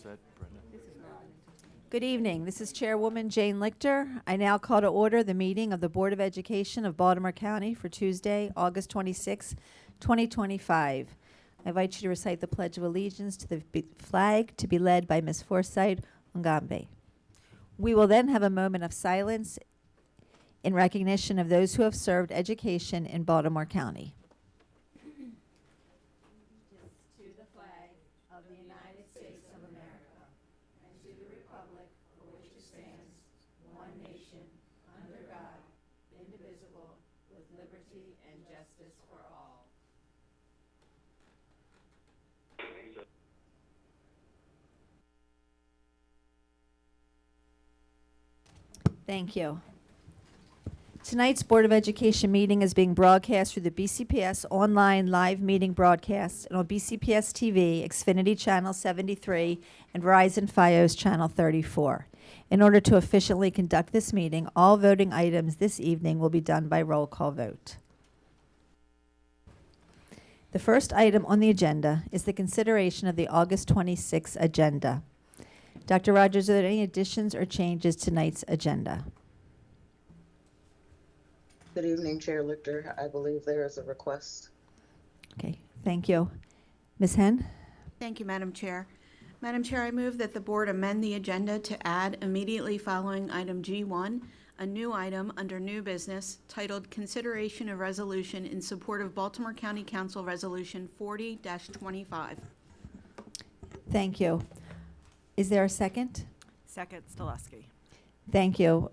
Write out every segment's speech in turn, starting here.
set, Brenda. Good evening. This is Chairwoman Jane Lichter. I now call to order the meeting of the Board of Education of Baltimore County for Tuesday, August 26, 2025. I invite you to recite the Pledge of Allegiance to the flag to be led by Ms. Forsyth Ngambe. We will then have a moment of silence in recognition of those who have served education in Baltimore County. To the flag of the United States of America and to the republic for which it stands, one nation, under God, indivisible, with liberty and justice for all. Thank you. Tonight's Board of Education meeting is being broadcast through the BCPS online live meeting broadcast and on BCPS-TV, Xfinity Channel 73, and Verizon Fios Channel 34. In order to efficiently conduct this meeting, all voting items this evening will be done by roll call vote. The first item on the agenda is the consideration of the August 26th agenda. Dr. Rogers, are there any additions or changes to tonight's agenda? Good evening, Chair Lichter. I believe there is a request. Okay, thank you. Ms. Henn? Thank you, Madam Chair. Madam Chair, I move that the board amend the agenda to add immediately following item G1, a new item under new business titled Consideration of Resolution in Support of Baltimore County Council Resolution 40-25. Thank you. Is there a second? Second, Stileski. Thank you.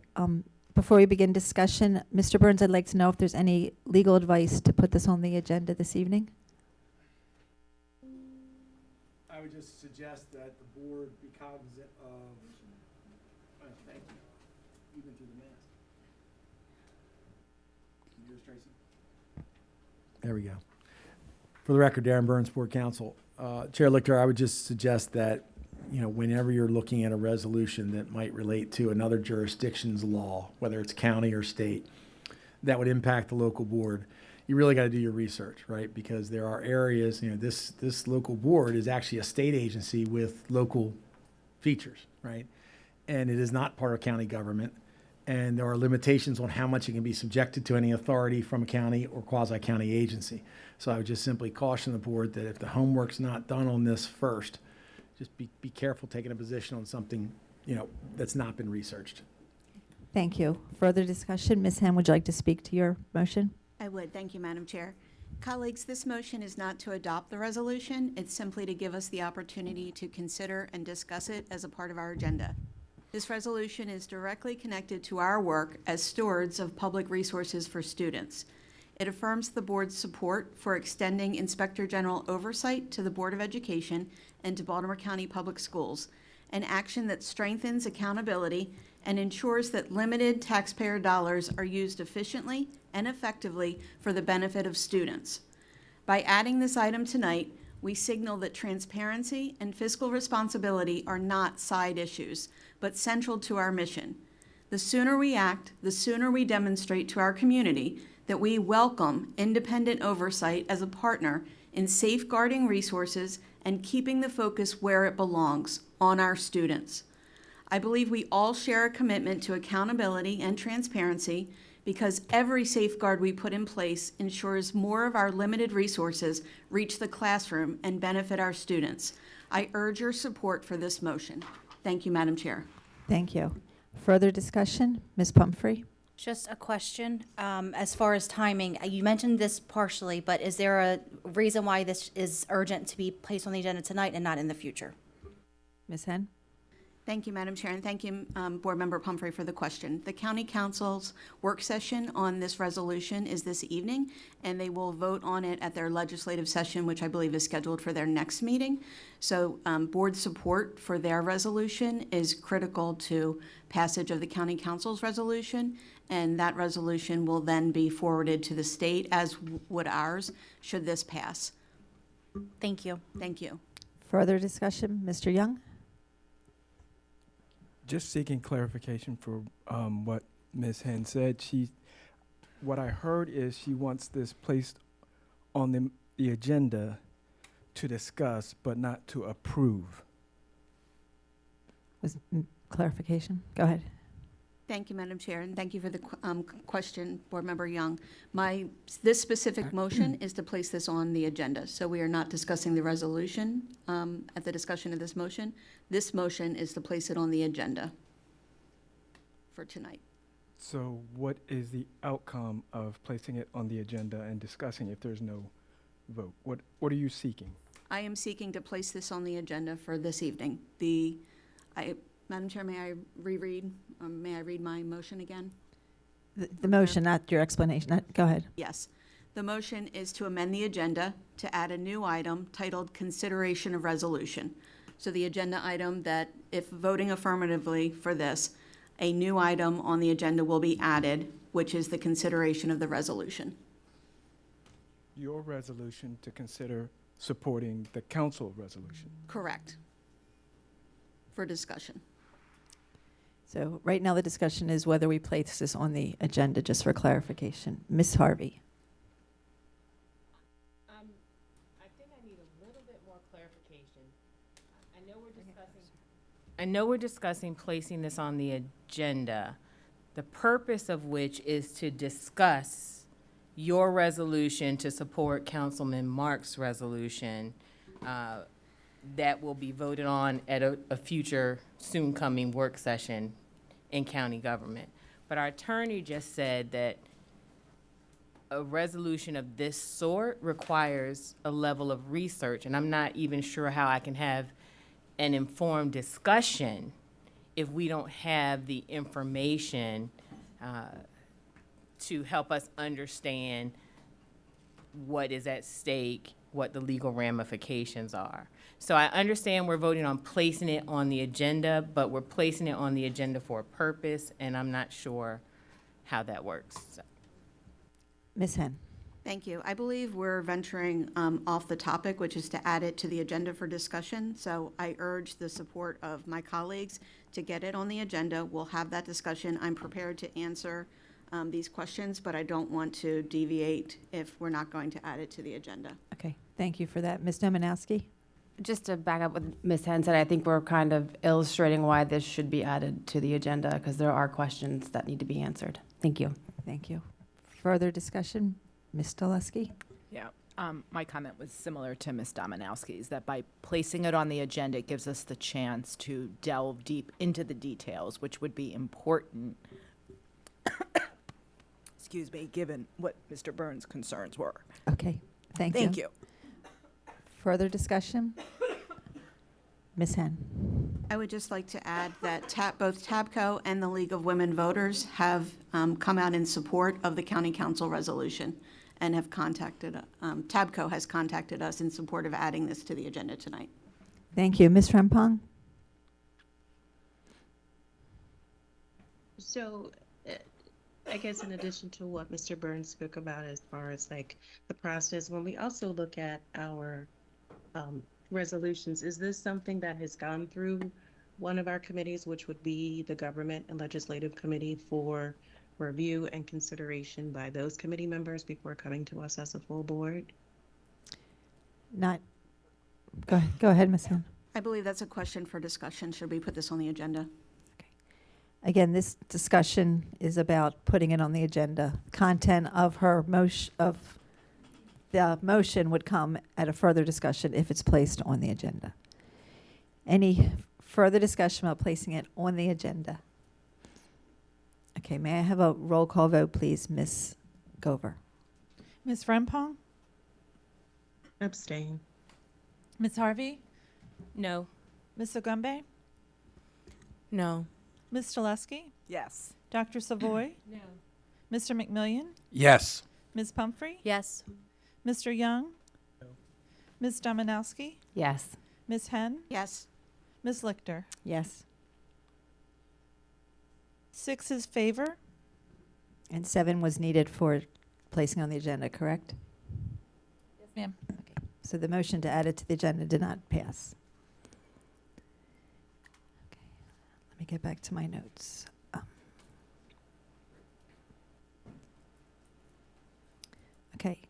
Before we begin discussion, Mr. Burns, I'd like to know if there's any legal advice to put this on the agenda this evening. I would just suggest that the board be cognizant of, thank you, even through the mask. Can you hear us, Tracy? There we go. For the record, Darren Burns, Board Counsel. Chair Lichter, I would just suggest that, whenever you're looking at a resolution that might relate to another jurisdiction's law, whether it's county or state, that would impact the local board, you really got to do your research, right? Because there are areas, this local board is actually a state agency with local features, right? And it is not part of county government. And there are limitations on how much it can be subjected to any authority from a county or quasi-county agency. So I would just simply caution the board that if the homework's not done on this first, just be careful taking a position on something, that's not been researched. Thank you. Further discussion? Ms. Henn, would you like to speak to your motion? I would. Thank you, Madam Chair. Colleagues, this motion is not to adopt the resolution. It's simply to give us the opportunity to consider and discuss it as a part of our agenda. This resolution is directly connected to our work as stewards of public resources for students. It affirms the board's support for extending Inspector General oversight to the Board of Education and to Baltimore County Public Schools, an action that strengthens accountability and ensures that limited taxpayer dollars are used efficiently and effectively for the benefit of students. By adding this item tonight, we signal that transparency and fiscal responsibility are not side issues, but central to our mission. The sooner we act, the sooner we demonstrate to our community that we welcome independent oversight as a partner in safeguarding resources and keeping the focus where it belongs, on our students. I believe we all share a commitment to accountability and transparency because every safeguard we put in place ensures more of our limited resources reach the classroom and benefit our students. I urge your support for this motion. Thank you, Madam Chair. Thank you. Further discussion? Ms. Pumphrey? Just a question, as far as timing, you mentioned this partially, but is there a reason why this is urgent to be placed on the agenda tonight and not in the future? Ms. Henn? Thank you, Madam Chair, and thank you, Board Member Pumphrey, for the question. The County Council's work session on this resolution is this evening, and they will vote on it at their legislative session, which I believe is scheduled for their next meeting. So board support for their resolution is critical to passage of the County Council's resolution, and that resolution will then be forwarded to the state, as would ours, should this pass. Thank you. Thank you. Further discussion? Mr. Young? Just seeking clarification for what Ms. Henn said. What I heard is she wants this placed on the agenda to discuss, but not to approve. Clarification? Go ahead. Thank you, Madam Chair, and thank you for the question, Board Member Young. This specific motion is to place this on the agenda, so we are not discussing the resolution at the discussion of this motion. This motion is to place it on the agenda for tonight. So what is the outcome of placing it on the agenda and discussing if there's no vote? What are you seeking? I am seeking to place this on the agenda for this evening. Madam Chair, may I reread, or may I read my motion again? The motion, not your explanation. Go ahead. Yes. The motion is to amend the agenda to add a new item titled Consideration of Resolution. So the agenda item that, if voting affirmatively for this, a new item on the agenda will be added, which is the consideration of the resolution. Your resolution to consider supporting the council resolution. Correct. For discussion. So right now, the discussion is whether we place this on the agenda, just for clarification. Ms. Harvey? I think I need a little bit more clarification. I know we're discussing placing this on the agenda, the purpose of which is to discuss your resolution to support Councilman Mark's resolution that will be voted on at a future soon-coming work session in county government. But our attorney just said that a resolution of this sort requires a level of research, and I'm not even sure how I can have an informed discussion if we don't have the information to help us understand what is at stake, what the legal ramifications are. So I understand we're voting on placing it on the agenda, but we're placing it on the agenda for a purpose, and I'm not sure how that works. So. Ms. Henn? Thank you. I believe we're venturing off the topic, which is to add it to the agenda for discussion. So I urge the support of my colleagues to get it on the agenda. We'll have that discussion. I'm prepared to answer these questions, but I don't want to deviate if we're not going to add it to the agenda. Okay, thank you for that. Ms. Dominowski? Just to back up what Ms. Henn said, I think we're kind of illustrating why this should be added to the agenda, because there are questions that need to be answered. Thank you. Thank you. Further discussion? Ms. Doleski? Yeah, my comment was similar to Ms. Dominowski's, that by placing it on the agenda, it gives us the chance to delve deep into the details, which would be important, excuse me, given what Mr. Burns' concerns were. Okay, thank you. Thank you. Further discussion? Ms. Henn? I would just like to add that both TABCO and the League of Women Voters have come out in support of the county council resolution and have TABCO has contacted us in support of adding this to the agenda tonight. Thank you. Ms. Frempong? So, I guess in addition to what Mr. Burns spoke about as far as like the process, when we also look at our resolutions, is this something that has gone through one of our committees, which would be the Government and Legislative Committee, for review and consideration by those committee members before coming to us as a full board? Not. Go ahead, Ms. Henn. I believe that's a question for discussion. Should we put this on the agenda? Again, this discussion is about putting it on the agenda. Content of her motion, of the motion, would come at a further discussion if it's placed on the agenda. Any further discussion about placing it on the agenda? Okay, may I have a roll call vote, please, Ms. Gover? Ms. Frempong? Abstain. Ms. Harvey? No. Ms. Ogumbe? No. Ms. Stileski? Yes. Dr. Savoy? No. Mr. McMillian? Yes. Ms. Pumphrey? Yes. Mr. Young? Ms. Dominowski? Yes. Ms. Henn? Yes. Ms. Lichter? Yes. 6 is favor. And 7 was needed for placing on the agenda, correct? Yes, ma'am. Okay. So the motion to add it to the agenda did not pass. Okay. Let me get back to my notes. Okay.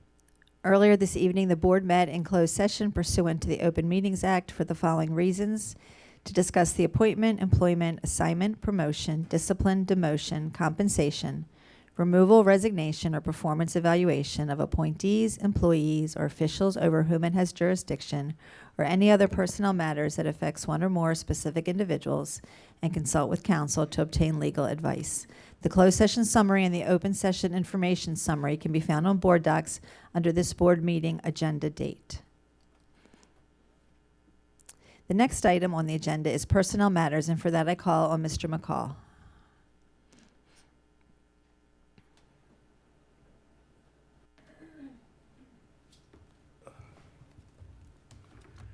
Earlier this evening, the board met in closed session pursuant to the Open Meetings Act for the following reasons: to discuss the appointment, employment, assignment, promotion, discipline, demotion, compensation, removal, resignation, or performance evaluation of appointees, employees, or officials over whom it has jurisdiction, or any other personnel matters that affects one or more specific individuals, and consult with counsel to obtain legal advice. The closed session summary and the open session information summary can be found on board docs under this board meeting agenda date. The next item on the agenda is personnel matters, and for that I call on Mr. McCall.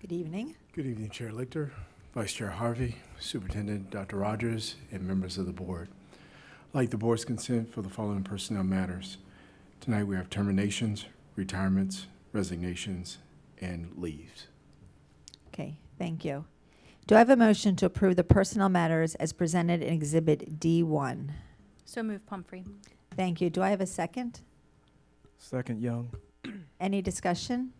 Good evening. Good evening, Chair Lichter, Vice Chair Harvey, Superintendent Dr. Rogers, and members of the board. I'd like the board's consent for the following personnel matters. Tonight we have terminations, retirements, resignations, and leaves. Okay, thank you. Do I have a motion to approve the personnel matters as presented in Exhibit D1? So move Pumphrey. Thank you. Do I have a second? Second, Young. Any discussion?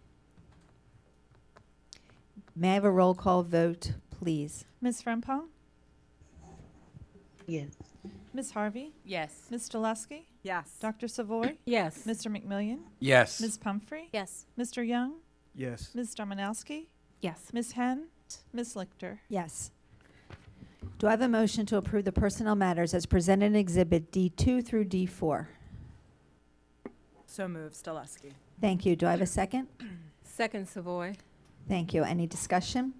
May I have a roll call vote, please? Ms. Frempong, Yes. Ms. Harvey, Yes. Ms. Dulesky, Yes. Dr. Savoy, Yes. Mr. McMillian, Yes. Ms. Pumphrey, Yes. Mr. Young, Yes. Ms. Dominowski, Yes. Ms. Henn, Ms. Lichter. Yes. Do I have a motion to approve the personnel matters as presented in Exhibit D2 through D4? So move, Stoleski. Thank you. Do I have a second? Second, Savoy. Thank you. Any discussion?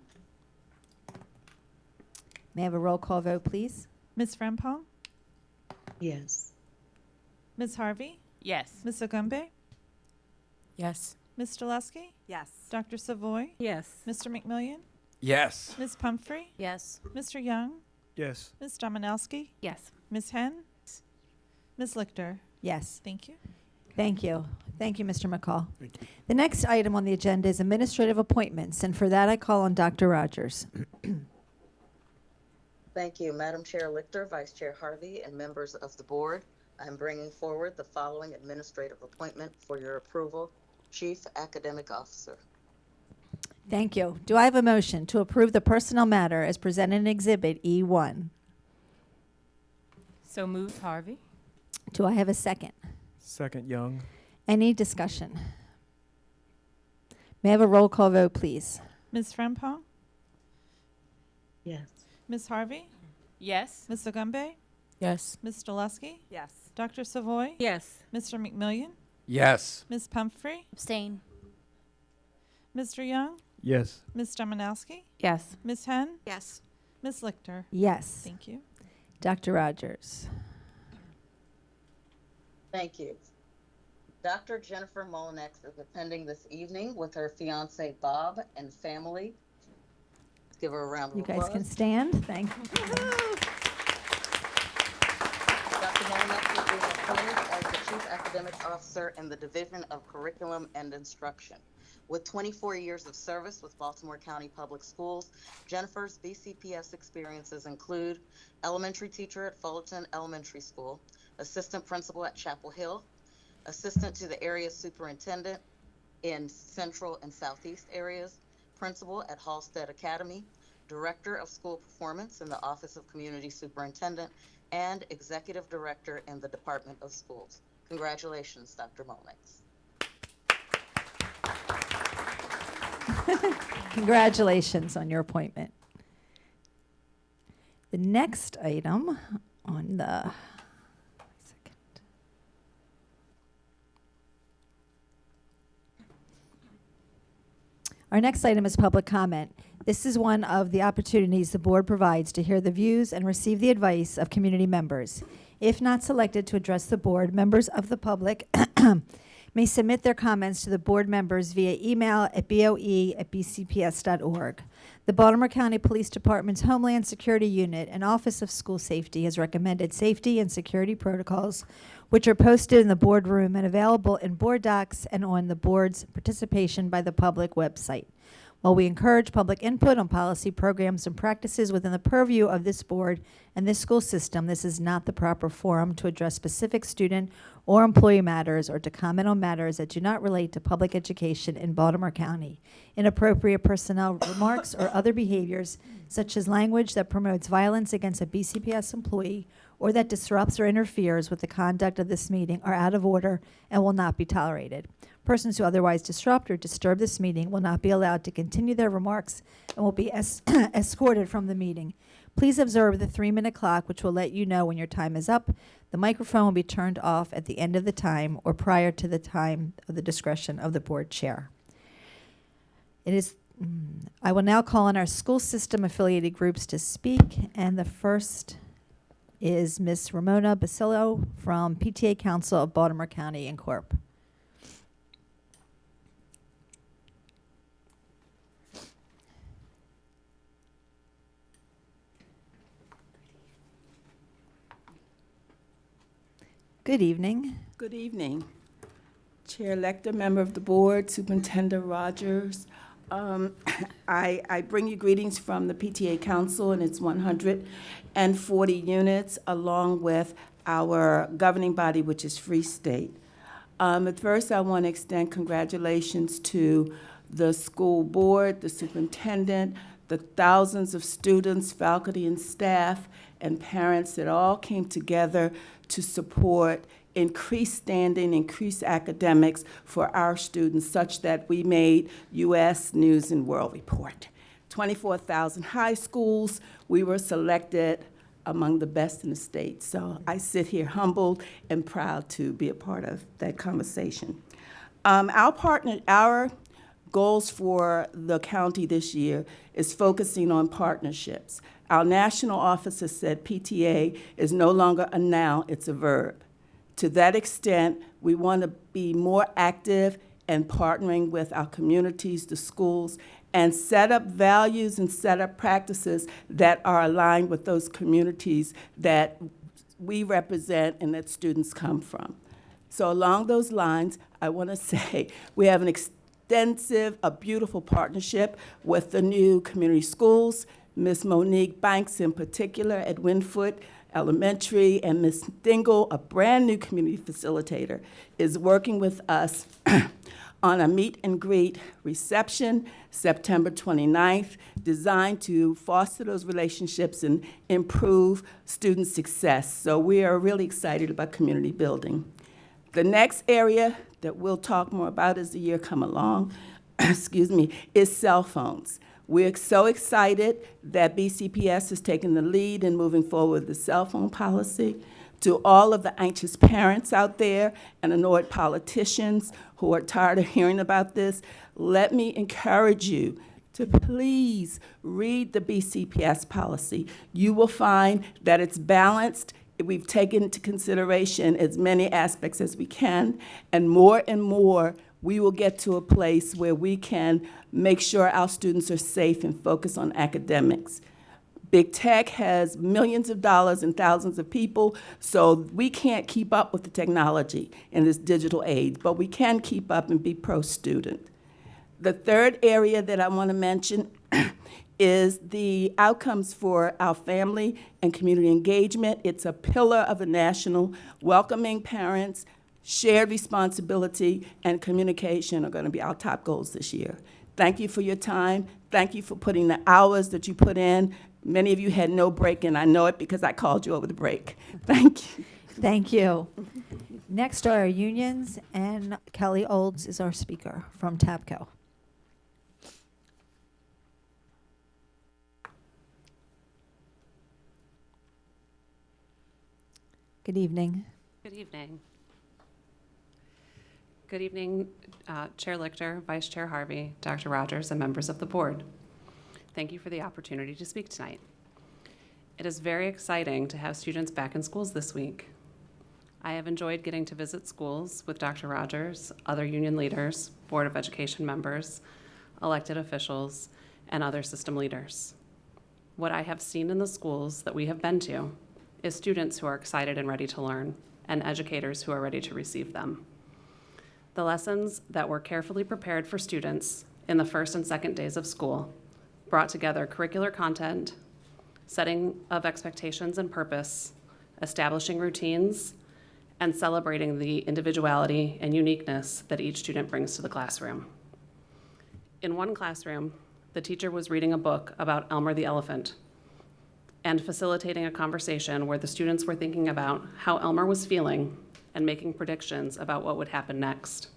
May I have a roll call vote, please? Ms. Frempong, Yes. Ms. Harvey, Yes. Ms. Ogumbe, Yes. Ms. Dulesky, Yes. Dr. Savoy, Yes. Mr. McMillian, Yes. Ms. Pumphrey, Yes. Mr. Young, Yes. Ms. Dominowski, Yes. Ms. Henn, Ms. Lichter. Yes. Thank you. Thank you. Thank you, Mr. McCall. Thank you. The next item on the agenda is administrative appointments, and for that I call on Dr. Rogers. Thank you, Madam Chair Lichter, Vice Chair Harvey, and members of the board. I'm bringing forward the following administrative appointment for your approval. Chief Academic Officer. Thank you. Do I have a motion to approve the personnel matter as presented in Exhibit E1? So moved, Harvey. Do I have a second? Second, Young. Any discussion? May I have a roll call vote, please? Ms. Frempong, Yes. Ms. Harvey, Yes. Ms. Ogumbe, Yes. Ms. Dulesky, Yes. Dr. Savoy, Yes. Mr. McMillian, Yes. Ms. Pumphrey, Abstain. Mr. Young, Yes. Ms. Dominowski, Yes. Ms. Henn, Yes. Ms. Lichter. Yes. Thank you. Dr. Rogers. Thank you. Dr. Jennifer Molinex is attending this evening with her fiance Bob and family. Let's give her a round of You applause. guys can stand. Thank you. Dr. Molinex will be appointed as the Chief Academic Officer in the Division of Curriculum and Instruction. With 24 years of service with Baltimore County Public Schools, Jennifer's BCPS experiences include elementary teacher at Fullerton Elementary School, assistant principal at Chapel Hill, assistant to the area superintendent in central and southeast areas, principal at Halstead Academy, director of school performance in the Office of Community Superintendent, and executive director in the Department of Schools. Congratulations, Dr. Molinex. Congratulations on your appointment. The next item on the Our next item is public comment. This is one of the opportunities the board provides to hear the views and receive the advice of community members. If not selected to address the board, members of the public may submit their comments to the board members via email at boe@bcps.org. The Baltimore County Police Department's Homeland Security Unit and Office of School Safety has recommended safety and security protocols, which are posted in the boardroom and available in board docs and on the board's participation by the public website. While we encourage public input on policy, programs, and practices within the purview of this board and this school system, this is not the proper forum to address specific student or employee matters or to comment on matters that do not relate to public education in Baltimore County. Inappropriate personnel remarks or other behaviors, such as language that promotes violence against a BCPS employee or that disrupts or interferes with the conduct of this meeting, are out of order and will not be tolerated. Persons who otherwise disrupt or disturb this meeting will not be allowed to continue their remarks and will be escorted from the meeting. Please observe the 3-minute clock, which will let you know when your time is up. The microphone will be turned off at the end of the time or prior to the time of the discretion of the board chair. I will now call on our school system affiliated groups to speak, and the first is Ms. Ramona Basilio from PTA Council of Baltimore County, Incorp. Good evening. Good evening. Chair Lecter, member of the board, Superintendent Rogers. I bring you greetings from the PTA Council and its 140 units, along with our governing body, which is Free State. At first, I want to extend congratulations to the school board, the superintendent, the thousands of students, faculty, and staff, and parents that all came together to support increased standing, increased academics for our students, such that we made U.S. News and World Report. 24,000 high schools, we were selected among the best in the state. So I sit here humbled and proud to be a part of that conversation. Our goals for the county this year is focusing on partnerships. Our national office has said PTA is no longer a noun, it's a verb. To that extent, we want to be more active in partnering with our communities, the schools, and set up values and set up practices that are aligned with those communities that we represent and that students come from. So along those lines, I want to say we have an extensive, a beautiful partnership with the new community schools, Ms. Monique Banks in particular at Winfoot Elementary, and Ms. Dingle, a brand new community facilitator, is working with us on a meet and greet reception September 29th, designed to foster those relationships and improve student success. So we are really excited about community building. The next area that we'll talk more about as the year come along, excuse me, is cell phones. We're so excited that BCPS has taken the lead in moving forward with the cell phone policy. To all of the anxious parents out there and annoyed politicians who are tired of hearing about this, let me encourage you to please read the BCPS policy. You will find that it's balanced. We've taken into consideration as many aspects as we can, and more we will get to a place where we can make sure our students are safe and focus on academics. Big tech has millions of dollars and thousands of people, so we can't keep up with the technology in this digital age, but we can keep up and be pro-student. The third area that I want to mention is the outcomes for our family and community engagement. It's a pillar of the national. Welcoming parents, shared responsibility, and communication are going to be our top goals this year. Thank you for your time. Thank you for putting the hours that you put in. Many of you had no break, and I know it because I called you over the break. Thank you. Thank you. Next are our unions, and Kelly Olds is our speaker from TABCO. Good evening. Good evening. Good evening, Chair Lichter, Vice Chair Harvey, Dr. Rogers, and members of the board. Thank you for the opportunity to speak tonight. It is very exciting to have students back in schools this week. I have enjoyed getting to visit schools with Dr. Rogers, other union leaders, Board of Education members, elected officials, and other system leaders. What I have seen in the schools that we have been to is students who are excited and ready to learn, and educators who are ready to receive them. The lessons that were carefully prepared for students in the first and second days of school brought together curricular content, setting of expectations and purpose, establishing routines, and celebrating the individuality and uniqueness that each student brings to the classroom. In one classroom, the teacher was reading a book about Elmer the elephant and facilitating a conversation where the students were thinking about how Elmer was feeling and making predictions about what would happen next.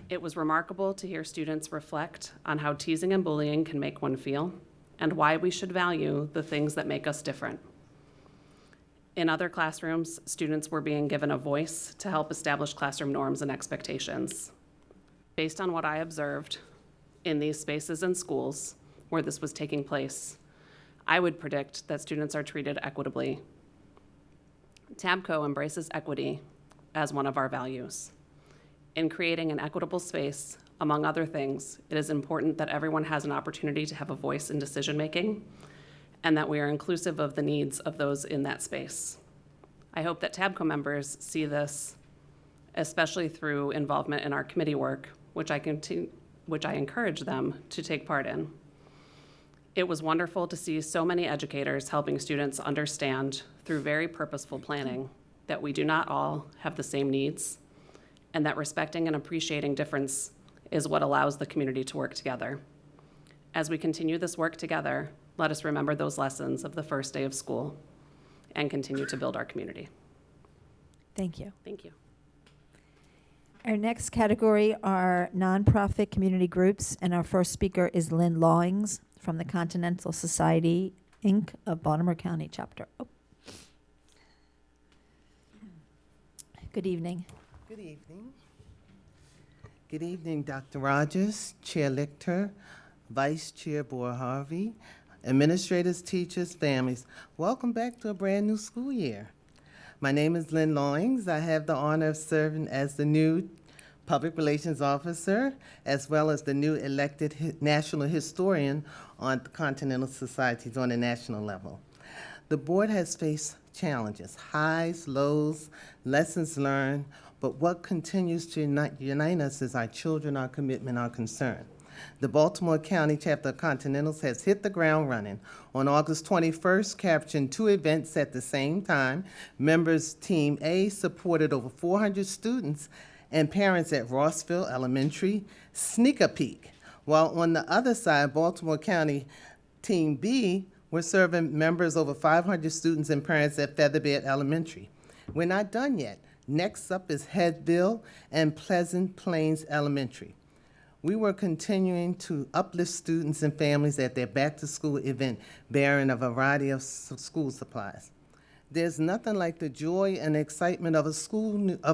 It was remarkable to hear students reflect on how teasing and bullying can make one feel and why we should value the things that make us different. In other classrooms, students were being given a voice to help establish classroom norms and expectations. Based on what I observed in these spaces and schools where this was taking place, I would predict that students are treated equitably. TABCO embraces equity as one of our values. In creating an equitable space, among other things, it is important that everyone has an opportunity to have a voice in decision-making and that we are inclusive of the needs of those in that space. I hope that TABCO members see this, especially through involvement in our committee work, which I encourage them to take part in. It was wonderful to see so many educators helping students understand through very purposeful planning that we do not all have the same needs and that respecting and appreciating difference is what allows the community to work together. As we continue this work together, let us remember those lessons of the first day of school and continue to build our community. Thank you. Thank you. Our next category are nonprofit community groups, and our first speaker is Lynn Lawings from the Continental Society, Inc. of Baltimore County Chapter. Oh. Good evening. Good evening. Good evening, Dr. Rogers, Chair Lichter, Vice Chair Board Harvey, administrators, teachers, families. Welcome back to a brand new school year. My name is Lynn Lawings. I have the honor of serving as the new Public Relations Officer, as well as the new elected National Historian on the Continental Societies on a national level. The board has faced challenges, highs, lows, lessons learned, but what continues to unite us is our children, our commitment, our concern. The Baltimore County Chapter of Continentals has hit the ground running. On August 21st, capturing 2 events at the same time, members Team A supported over 400 students and parents at Rossville Elementary, Sneak a Peek, while on the other side, Baltimore County Team B were serving members over 500 students and parents at Featherbed Elementary. We're not done yet. Next up is Headville and Pleasant Plains Elementary. We were continuing to uplift students and families at their back-to-school event, bearing a variety of school supplies. There's nothing like the joy and excitement of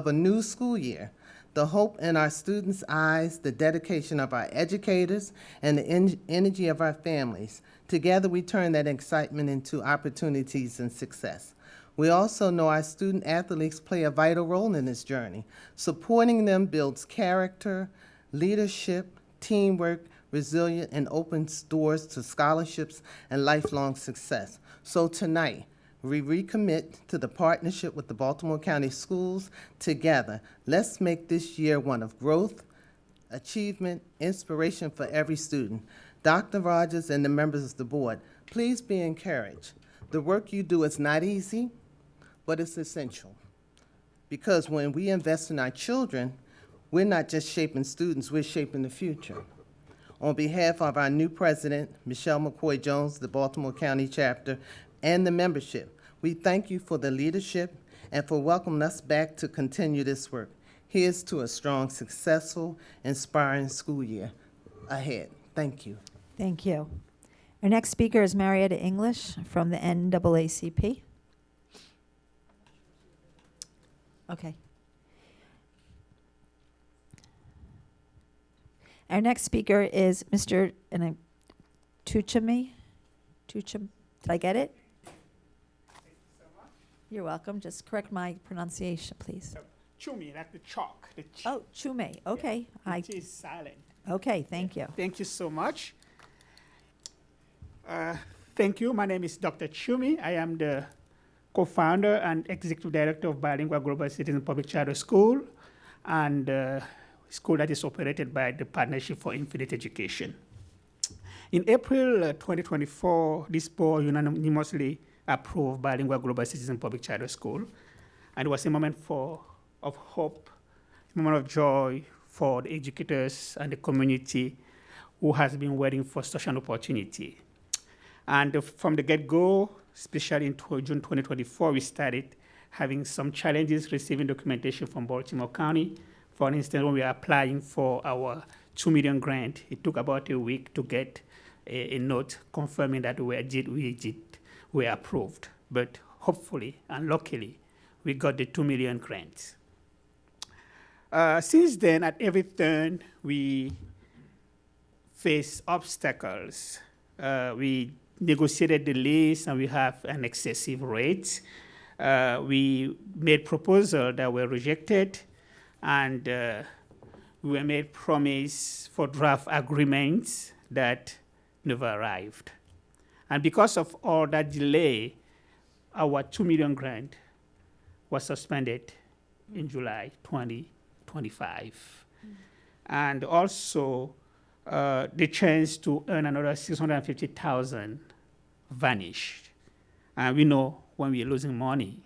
a new school year, the hope in our students' eyes, the dedication of our educators, and the energy of our families. Together, we turn that excitement into opportunities and success. We also know our student athletes play a vital role in this journey. Supporting them builds character, leadership, teamwork, resilience, and opens doors to scholarships and lifelong success. So tonight, we recommit to the partnership with the Baltimore County Schools. Together, let's make this year one of growth, achievement, inspiration for every student. Dr. Rogers and the members of the board, please be encouraged. The work you do is not easy, but it's essential. Because when we invest in our children, we're not just shaping students, we're shaping the future. On behalf of our new president, Michelle McCoy-Jones, the Baltimore County chapter, and the membership, we thank you for the leadership and for welcoming us back to continue this work. Here's to a strong, successful, inspiring school year ahead. Thank you. Thank you. Our next speaker is Marietta English from the NAACP. Okay. Our next speaker is Mr. Tuchemi. Did I get it? You're welcome. Just correct my pronunciation, please. Chumi, like the chalk. Oh, Chume. Okay. Yeah, it is silent. Okay, thank you. Thank you so much. Thank you. My name is Dr. Chumi. I am the co-founder and executive director of Bilingual Global Citizen Public Charter School. And school that is operated by the Partnership for Infinite Education. In April 2024, this board unanimously approved Bilingual Global Citizen Public Charter School, and it was a moment of hope, a moment of joy for the educators and the community who has been waiting for such an opportunity. And from the get-go, especially in June 2024, we started having some challenges receiving documentation from Baltimore County. For instance, when we were applying for our $2 million grant, it took about a week to get a note confirming that we were approved. But hopefully and luckily, we got the $2 million grant. Since then, at every turn, we face obstacles. We negotiated the lease, and we have an excessive rate. We made proposals that were rejected, and we were made promise for draft agreements that never arrived. And because of all that delay, our $2 million grant was suspended in July 2025. And also, the chance to earn another $650,000 vanished. And we know when we are losing money,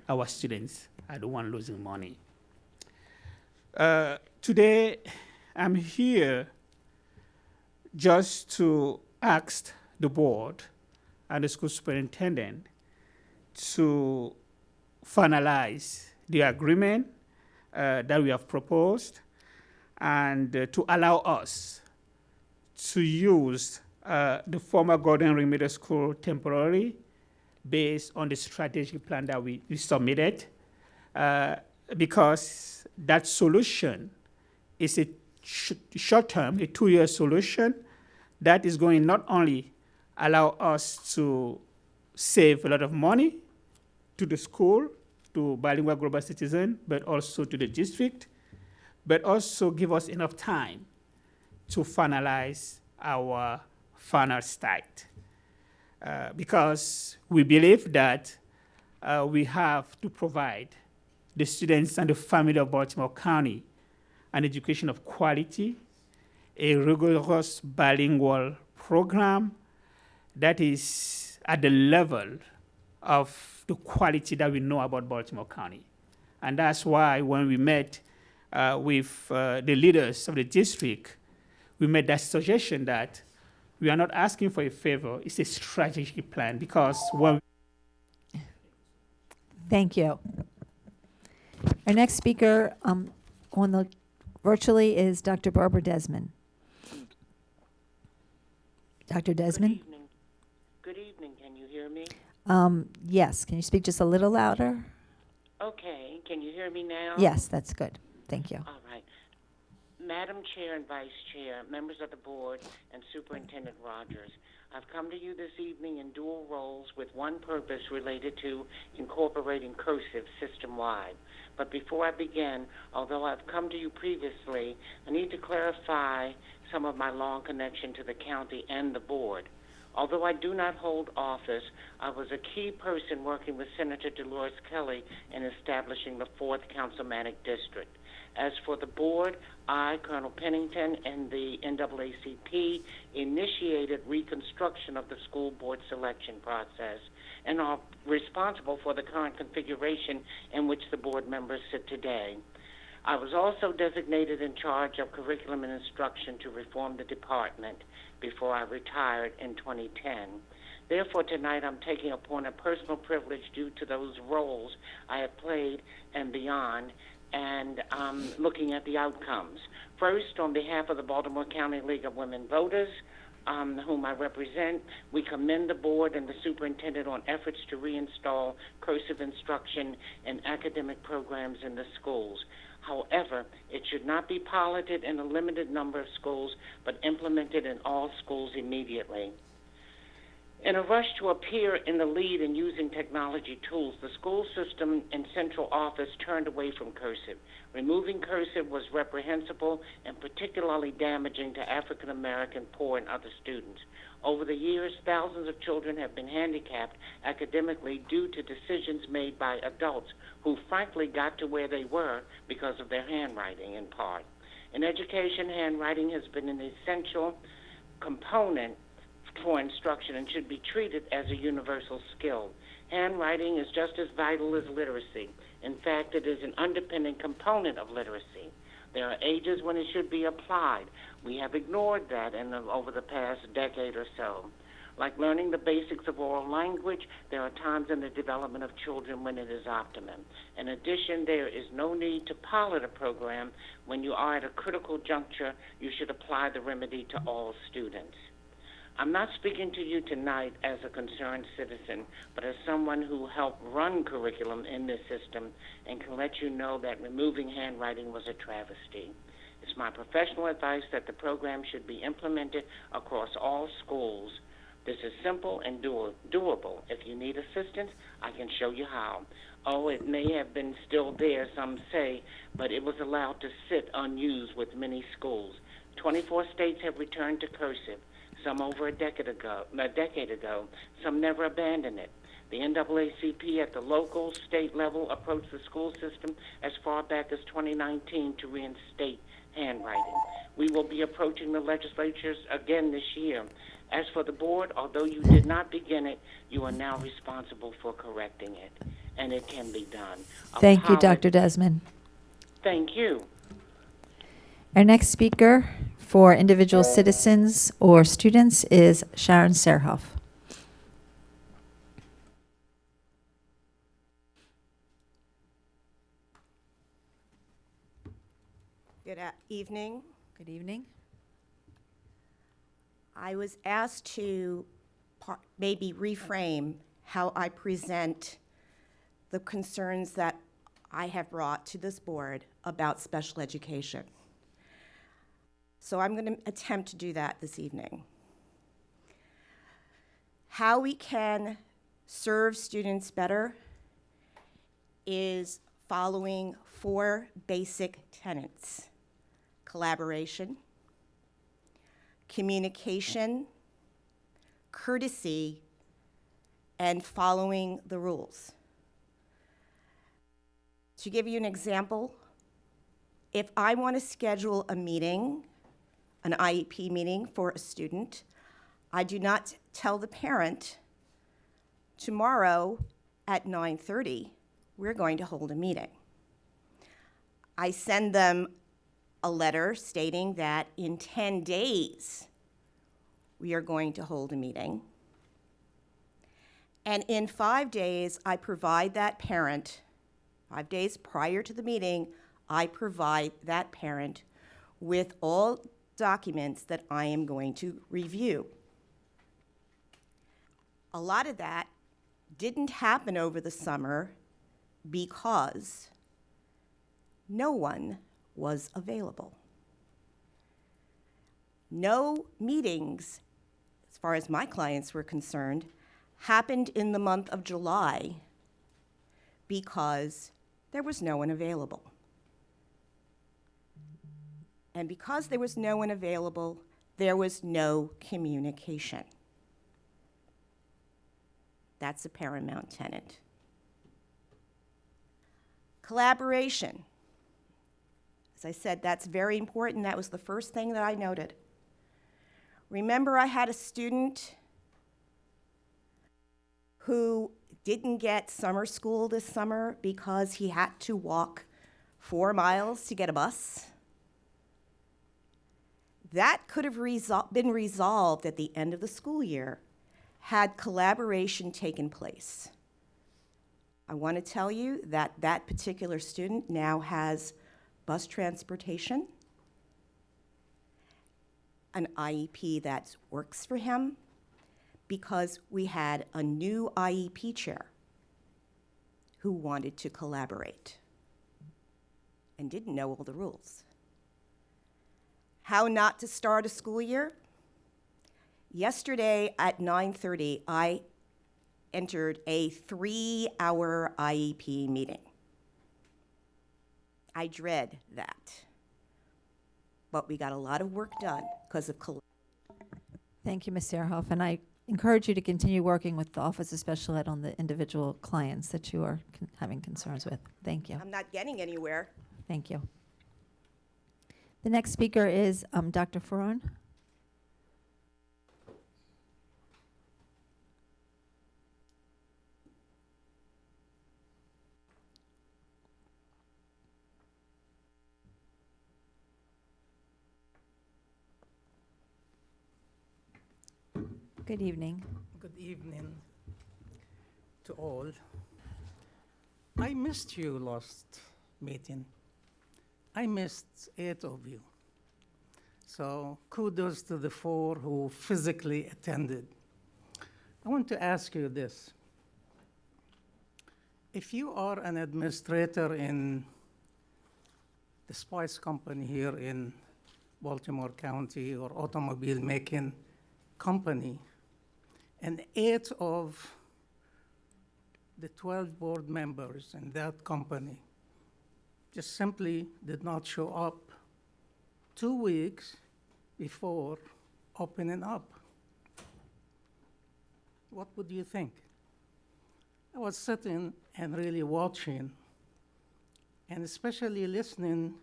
our students are the ones losing money. Today, I'm here just to ask the board and the school superintendent to finalize the agreement that we have proposed, and to allow us to use the former Gordon Ring Middle School temporarily based on the strategic plan that we submitted, because that solution is a short-term, a 2-year solution that is going not only allow us to save a lot of money to the school, to Bilingual Global Citizen, but also to the district, but also give us enough time to finalize our final state. Because we believe that we have to provide the students and the family of Baltimore County an education of quality, a rigorous bilingual program that is at the level of the quality that we know about Baltimore County. And that's why when we met with the leaders of the district, we made that suggestion that we are not asking for a favor, it's a strategic plan, because when Thank you. Our next speaker on the virtually is Dr. Barbara Desmond. Dr. Desmond? Good evening. Good evening. Can you hear me? Yes. Can you speak just a little louder? Okay. Can you hear me now? Yes, that's good. Thank you. All right. Madam Chair and Vice Chair, members of the board, and Superintendent Rogers, I've come to you this evening in dual roles with one purpose related to incorporating cursive system-wide. But before I begin, although I've come to you previously, I need to clarify some of my long connection to the county and the board. Although I do not hold office, I was a key person working with Senator Dolores Kelly in establishing the 4th Councilmanic District. As for the board, I, Colonel Pennington, and the NAACP initiated reconstruction of the school board selection process and are responsible for the current configuration in which the board members sit today. I was also designated in charge of curriculum and instruction to reform the department before I retired in 2010. Therefore, tonight I'm taking upon a personal privilege due to those roles I have played and beyond, and looking at the outcomes. First, on behalf of the Baltimore County League of Women Voters, whom I represent, we commend the board and the superintendent on efforts to reinstall cursive instruction and academic programs in the schools. However, it should not be piloted in a limited number of schools, but implemented in all schools immediately. In a rush to appear in the lead in using technology tools, the school system and central office turned away from cursive. Removing cursive was reprehensible and particularly damaging to African American, poor, and other students. Over the years, thousands of children have been handicapped academically due to decisions made by adults who frankly got to where they were because of their handwriting in part. In education, handwriting has been an essential component for instruction and should be treated as a universal skill. Handwriting is just as vital as literacy. In fact, it is an underpinning component of literacy. There are ages when it should be applied. We have ignored that over the past decade or so. Like learning the basics of oral language, there are times in the development of children when it is optimum. In addition, there is no need to pilot a program. When you are at a critical juncture, you should apply the remedy to all students. I'm not speaking to you tonight as a concerned citizen, but as someone who helped run curriculum in this system and can let you know that removing handwriting was a travesty. It's my professional advice that the program should be implemented across all schools. This is simple and doable. If you need assistance, I can show you how. Oh, it may have been still there, some say, but it was allowed to sit unused with many schools. 24 states have returned to cursive. Some over a decade ago, some never abandoned it. The NAACP at the local, state level approached the school system as far back as 2019 to reinstate handwriting. We will be approaching the legislatures again this year. As for the board, although you did not begin it, you are now responsible for correcting it, and it can be done. Thank you, Dr. Desmond. Thank you. Our next speaker for individual citizens or students is Sharon Serhoff. Good evening. Good evening. I was asked to maybe reframe how I present the concerns that I have brought to this board about special education. So I'm going to attempt to do that this evening. How we can serve students better is following 4 basic tenets: collaboration, communication, courtesy, and following the rules. To give you an example, if I want to schedule a meeting, an IEP meeting for a student, I do not tell the parent, tomorrow at 9:30, we're going to hold a meeting. I send them a letter stating that in 10 days, we are going to hold a meeting. And in 5 days, I provide that parent, 5 days prior to the meeting, I provide that parent with all documents that I am going to review. A lot of that didn't happen over the summer because no one was available. No meetings, as far as my clients were concerned, happened in the month of July because there was no one available. And because there was no one available, there was no communication. That's a paramount tenet. Collaboration. As I said, that's very important. That was the first thing that I noted. Remember, I had a student who didn't get summer school this summer because he had to walk 4 miles to get a bus. That could have been resolved at the end of the school year had collaboration taken place. I want to tell you that that particular student now has bus transportation, an IEP that works for him, because we had a new IEP chair who wanted to collaborate and didn't know all the rules. How not to start a school year? Yesterday at 9:30, I entered a 3-hour IEP meeting. I dread that. But we got a lot of work done because of Thank you, Ms. Serhoff, and I encourage you to continue working with the Office of Special Ed on the individual clients that you are having concerns with. Thank you. I'm not getting anywhere. Thank you. The next speaker is Dr. Ferron. Good evening. Good evening to all. I missed you last meeting. I missed 8 of you. So kudos to the 4 who physically attended. I want to ask you this. If you are an administrator in the spice company here in Baltimore County or automobile making company, and 8 of the 12 board members in that company just simply did not show up 2 weeks before opening up, what would you think? I was sitting and really watching, and especially listening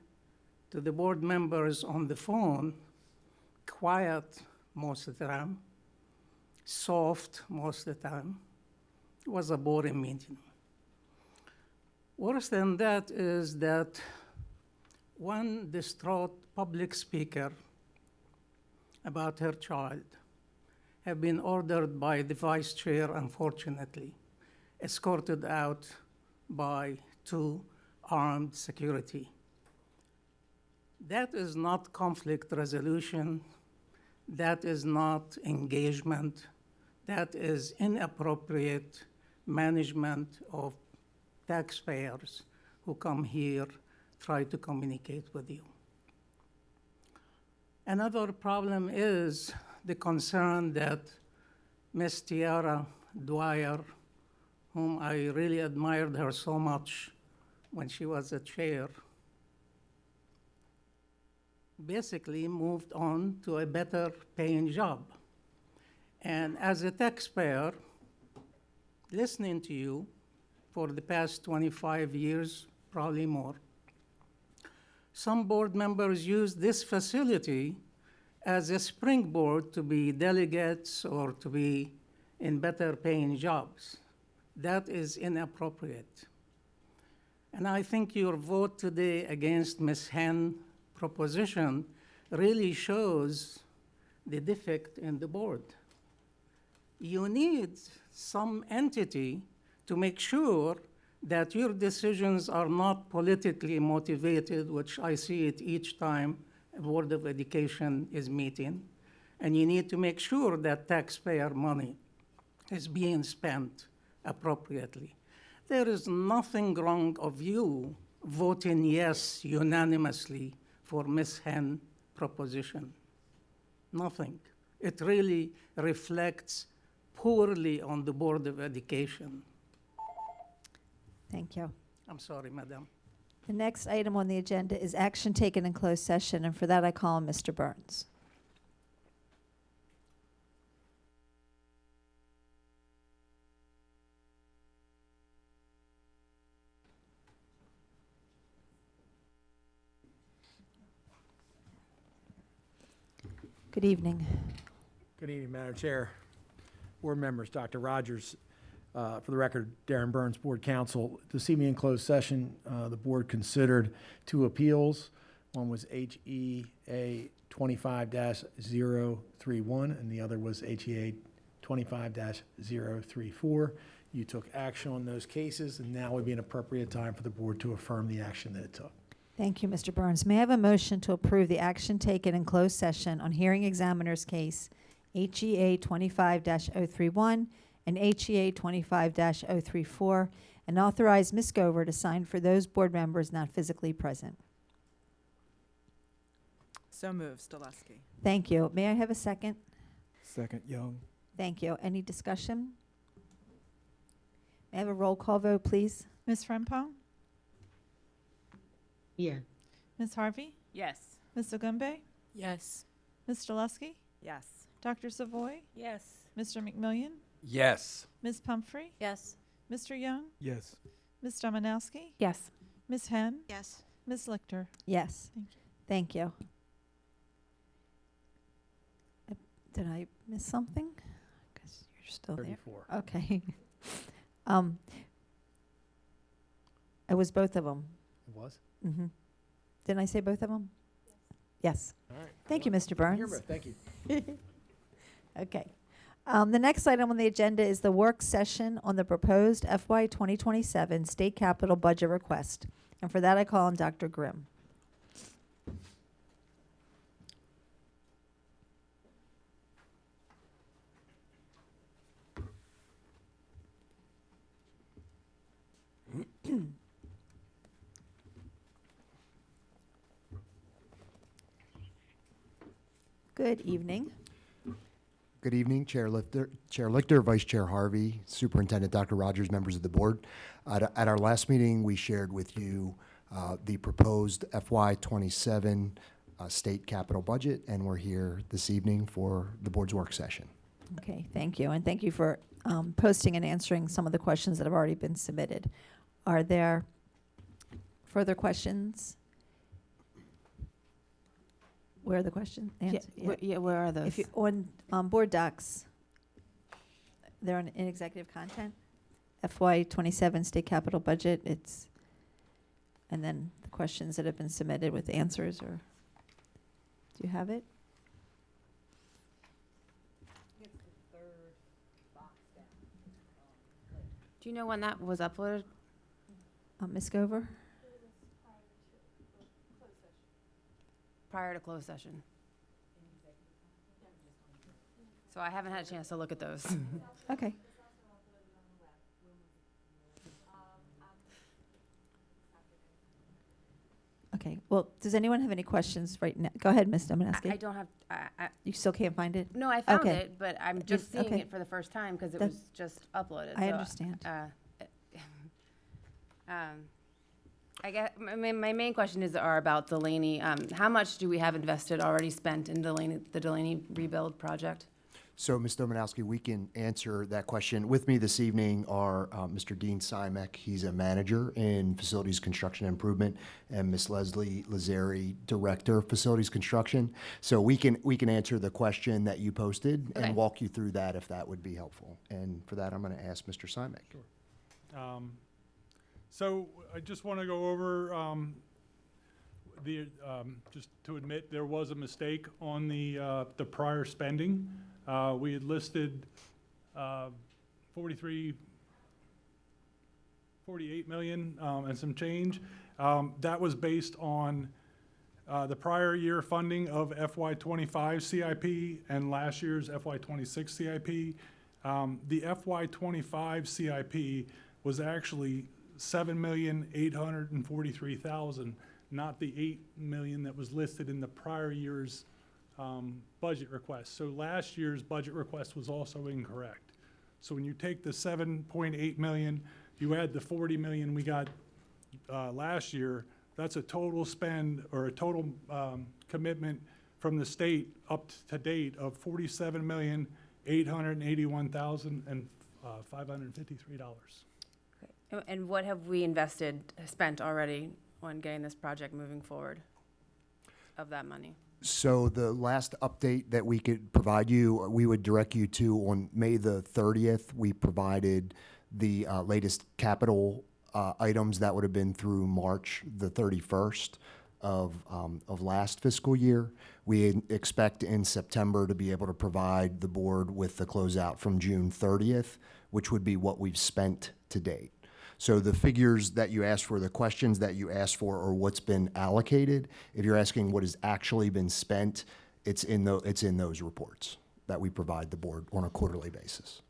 to the board members on the phone, quiet most of the time, soft most of the time. It was a boring meeting. Worse than that is that one distraught public speaker about her child have been ordered by the vice chair, unfortunately, escorted out by 2 armed security. That is not conflict resolution. That is not engagement. That is inappropriate management of taxpayers who come here, try to communicate with you. Another problem is the concern that Ms. Tiara Dwyer, whom I really admired her so much when she was a chair, basically moved on to a better paying job. And as a taxpayer, listening to you for the past 25 years, probably more, some board members use this facility as a springboard to be delegates or to be in better paying jobs. That is inappropriate. And I think your vote today against Ms. Hen's proposition really shows the defect in the board. You need some entity to make sure that your decisions are not politically motivated, which I see it each time a Board of Education is meeting. And you need to make sure that taxpayer money is being spent appropriately. There is nothing wrong of you voting yes unanimously for Ms. Hen's proposition. Nothing. It really reflects poorly on the Board of Education. Thank you. I'm sorry, Madam. The next item on the agenda is action taken in closed session, and for that I call on Mr. Burns. Good evening. Good evening, Madam Chair, board members, Dr. Rogers. For the record, Darren Burns, Board Counsel. This evening in closed session, the board considered 2 appeals. One was HEA 25-031, and the other was HEA 25-034. You took action on those cases, and now would be an appropriate time for the board to affirm the action that it took. Thank you, Mr. Burns. May I have a motion to approve the action taken in closed session on hearing examiner's case HEA 25-031 and HEA 25-034, and authorize Ms. Gover to sign for those board members not physically present? So moved, Stoleski. Thank you. May I have a second? Second, Young. Thank you. Any discussion? May I have a roll call vote, please? Ms. Frempong? Yeah. Ms. Harvey? Yes. Ms. Ogumbe? Yes. Ms. Stoleski? Yes. Dr. Savoy? Yes. Mr. McMillian? Yes. Ms. Pumphrey? Yes. Mr. Young? Yes. Ms. Dominowski? Yes. Ms. Henn? Yes. Ms. Lichter? Yes. Thank you. Thank you. Did I miss something? Because you're still 34. there. Okay. It was both of them. It was? Mm-hmm. Didn't I say both of them? Yes. All right. Thank you, Mr. Burns. Thank you. Okay. The next item on the agenda is the work session on the proposed FY 2027 state capital budget request. And for that, I call on Dr. Grimm. Good evening. Good evening, Chair Lichter, Vice Chair Harvey, Superintendent Dr. Rogers, members of the board. At our last meeting, we shared with you the proposed FY27 state capital budget, and we're here this evening for the board's work session. Okay, thank you. And thank you for posting and answering some of the questions that have already been submitted. Are there further questions? Where are the questions? Where are those? If you, on board docs, they're in executive content, FY 27 state capital budget, and then the questions that have been submitted with answers, or do you have it? Do you know when that was uploaded? Ms. Gover? Prior to closed session. So I haven't had a chance to look at those. Okay. Okay, well, does anyone have any questions right now? Go ahead, Ms. Dominowski. I don't have, You still can't find it? no, I found Okay. it, but I'm just seeing okay. it for the first time because it That's- was just uploaded. I so, understand. I guess, my main question are about Delaney. How much do we have invested, already spent in the Delaney rebuild project? So, Ms. Dominowski, we can answer that question. With me this evening are Mr. Dean Simek, he's a manager in Facilities Construction Improvement, and Ms. Leslie Lazari, Director of Facilities Construction. So we can answer the question that you posted Okay. and walk you through that if that would be helpful. And for that, I'm going to ask Mr. Simek. Sure. So I just want to go over just to admit there was a mistake on the prior spending. We had listed 48 million and some change. That was based on the prior year funding of FY25 CIP and last year's FY26 CIP. The FY25 CIP was actually $7,843,000, not the $8 million that was listed in the prior year's budget request. So last year's budget request was also incorrect. So when you take the 7.8 million, you add the 40 million we got last year, that's a total spend or a total commitment from the state up to date of $47,881,553. And what have we spent already on getting this project moving forward of that money? So the last update that we could provide you, we would direct you to on May the 30th. We provided the latest capital items that would have been through March the 31st of last fiscal year. We expect in September to be able to provide the board with the closeout from June 30th, which would be what we've spent to date. So the figures that you asked for, the questions that you asked for, are what's been allocated. If you're asking what has actually been spent, it's in those reports that we provide the board on a quarterly basis.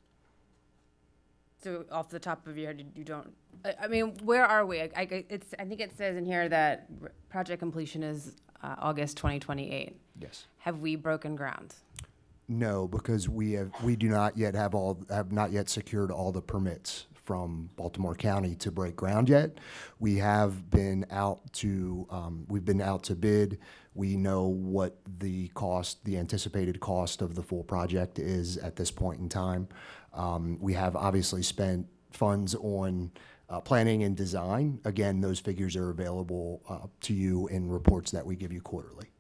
So off the top of your head, you don't, I mean, where are we? I think it says in here that project completion is August 2028. Yes. Have we broken ground? No, because we do not yet have not yet secured all the permits from Baltimore County to break ground yet. We have been out to bid. We know what the anticipated cost of the full project is at this point in time. We have obviously spent funds on planning and design. Again, those figures are available to you in reports that we give you quarterly.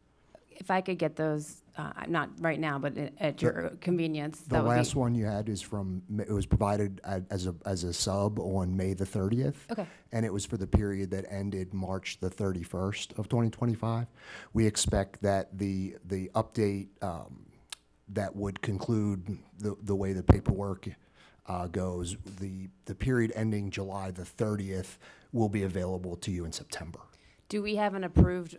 If I could get those not right now, but at your convenience. The that would be- last one you had is it was provided as a sub on May the 30th. Okay. And it was for the period that ended March the 31st of 2025. We expect that the update that would conclude the way the paperwork goes, the period ending July the 30th will be available to you in September. Do we have an approved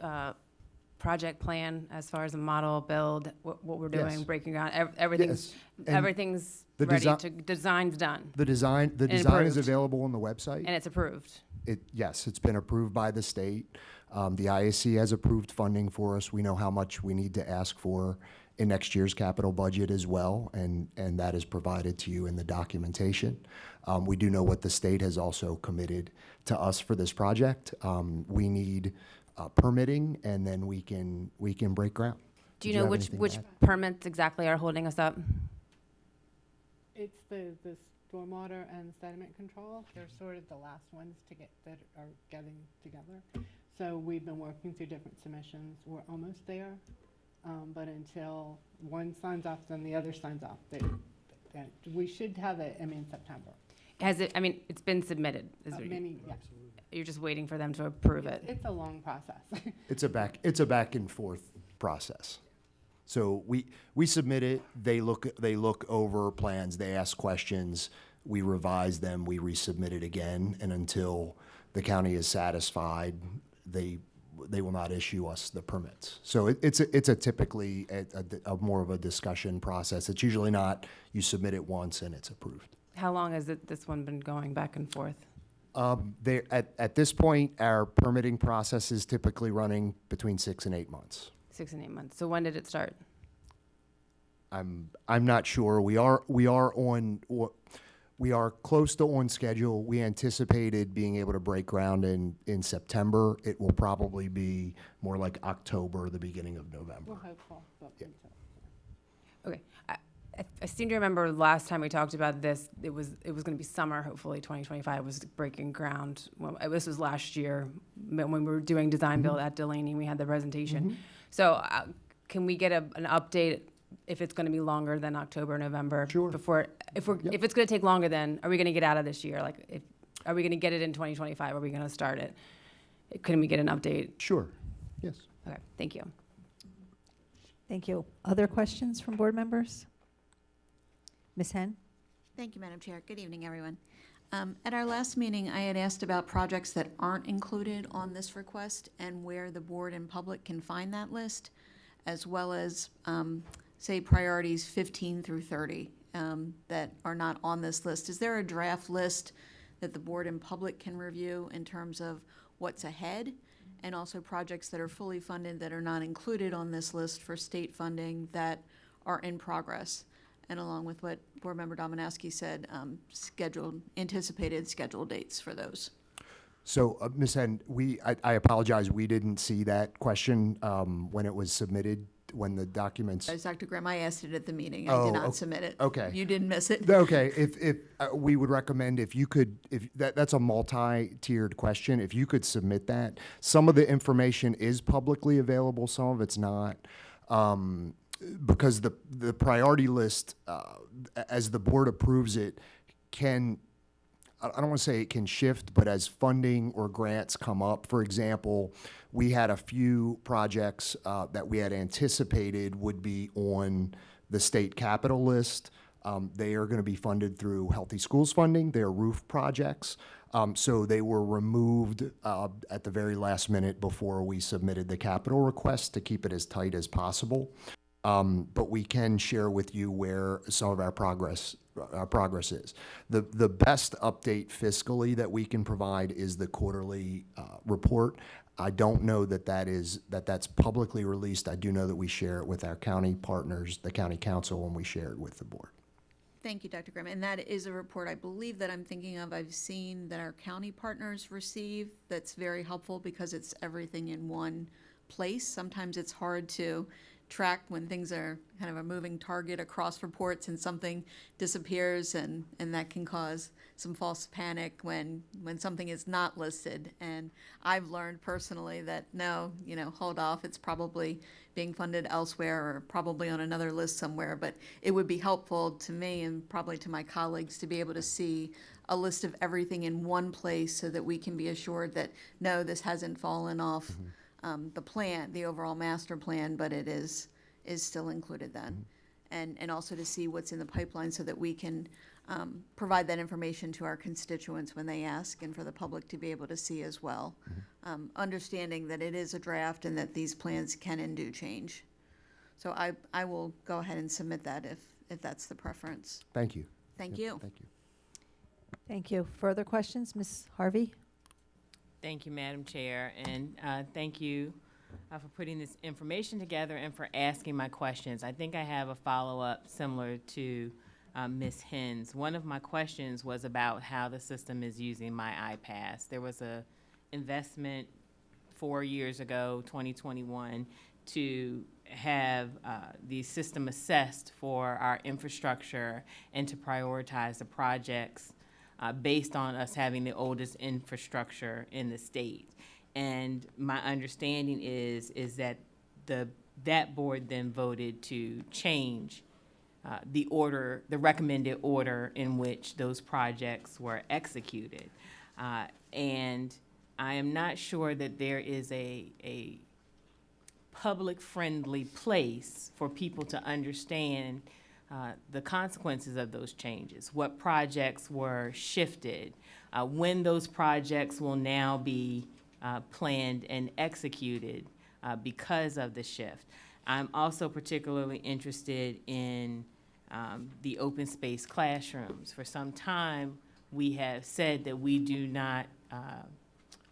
project plan as far as a model build, what we're doing, Yes. breaking ground, everything's, Yes. And everything's the ready desi- to, design's done? The design is approved. available on the website. And it's approved? Yes, it's been approved by the state. The IAC has approved funding for us. We know how much we need to ask for in next year's capital budget as well, and that is provided to you in the documentation. We do know what the state has also committed to us for this project. We need permitting, and then we can break ground. Do Did you know have which, anything to which add? permits exactly are holding us up? It's the stormwater and sediment control. They're sort of the last ones that are getting together. So we've been working through different submissions. We're almost there. But until one signs off, then the other signs off. We should have it, in September. Has it, it's been submitted? Is what Yeah. You're just waiting for them to approve it? It's a long process. It's a back and forth process. So we submit it, they look over plans, they ask questions, we revise them, we resubmit it again, and until the county is satisfied, they will not issue us the permits. So it's a typically a more of a discussion process. It's usually not, you submit it once and it's approved. How long has this one been going back and forth? At this point, our permitting process is typically running between 6 and 8 months. 6 and 8 months. So when did it start? I'm not sure. We are close to on schedule. We anticipated being able to break ground in September. It will probably be more like October, the beginning of November. We're hopeful. Okay. I seem to remember last time we talked about this, it was going to be summer, hopefully 2025 was breaking ground. Well, this was last year when we were doing design build at Delaney, we had the presentation. So can we get an update if it's going to be longer than October, November? Sure. If it's going to take longer, then are we going to get out of this year? Are we going to get it in 2025? Are we going to start it? Couldn't we get an update? Sure. Yes. Okay. Thank you. Thank you. Other questions from board members? Ms. Henn? Thank you, Madam Chair. Good evening, everyone. At our last meeting, I had asked about projects that aren't included on this request and where the board and public can find that list, as well as, say, priorities 15 through 30 that are not on this list. Is there a draft list that the board and public can review in terms of what's ahead, and also projects that are fully funded that are not included on this list for state funding that are in progress? And along with what Board Member Dominowski said, anticipated scheduled dates for those. So, Ms. Henn, I apologize, we didn't see that question when it was submitted, when the documents. As Dr. Grimm, I asked it at the meeting. I did not submit it. Okay. You didn't miss it. Okay, if we would recommend if you could, that's a multi-tiered question, if you could submit that. Some of the information is publicly available, some of it's not. Because the priority list, as the board approves it, I don't want to say it can shift, but as funding or grants come up, for example, we had a few projects that we had anticipated would be on the state capital list. They are going to be funded through Healthy Schools funding. They're roof projects. So they were removed at the very last minute before we submitted the capital request to keep it as tight as possible. But we can share with you where some of our progress is. The best update fiscally that we can provide is the quarterly report. I don't know that's publicly released. I do know that we share it with our county partners, the county council, and we share it with the board. Thank you, Dr. Grimm. And that is a report I believe that I'm thinking of. I've seen that our county partners receive. That's very helpful because it's everything in one place. Sometimes it's hard to track when things are kind of a moving target across reports and something disappears, and that can cause some false panic when something is not listed. And I've learned personally that no, hold off, it's probably being funded elsewhere or probably on another list somewhere. But it would be helpful to me and probably to my colleagues to be able to see a list of everything in one place so that we can be assured that no, this hasn't fallen off the plan, the overall master plan, but it is still included then. And also to see what's in the pipeline so that we can provide that information to our constituents when they ask, and for the public to be able to see as well. Understanding that it is a draft and that these plans can and do change. So I will go ahead and submit that if that's the preference. Thank you. Thank Yep, you. Thank you. Thank you. Further questions, Ms. Harvey? Thank you, Madam Chair, and thank you for putting this information together and for asking my questions. I think I have a follow-up similar to Ms. Hens. One of my questions was about how the system is using my iPass. There was a investment 4 years ago, 2021, to have the system assessed for our infrastructure and to prioritize the projects based on us having the oldest infrastructure in the state. And my understanding is that that board then voted to change the recommended order in which those projects were executed. And I am not sure that there is a public-friendly place for people to understand the consequences of those changes, what projects were shifted, when those projects will now be planned and executed because of the shift. I'm also particularly interested in the open space classrooms. For some time, we have said that we do not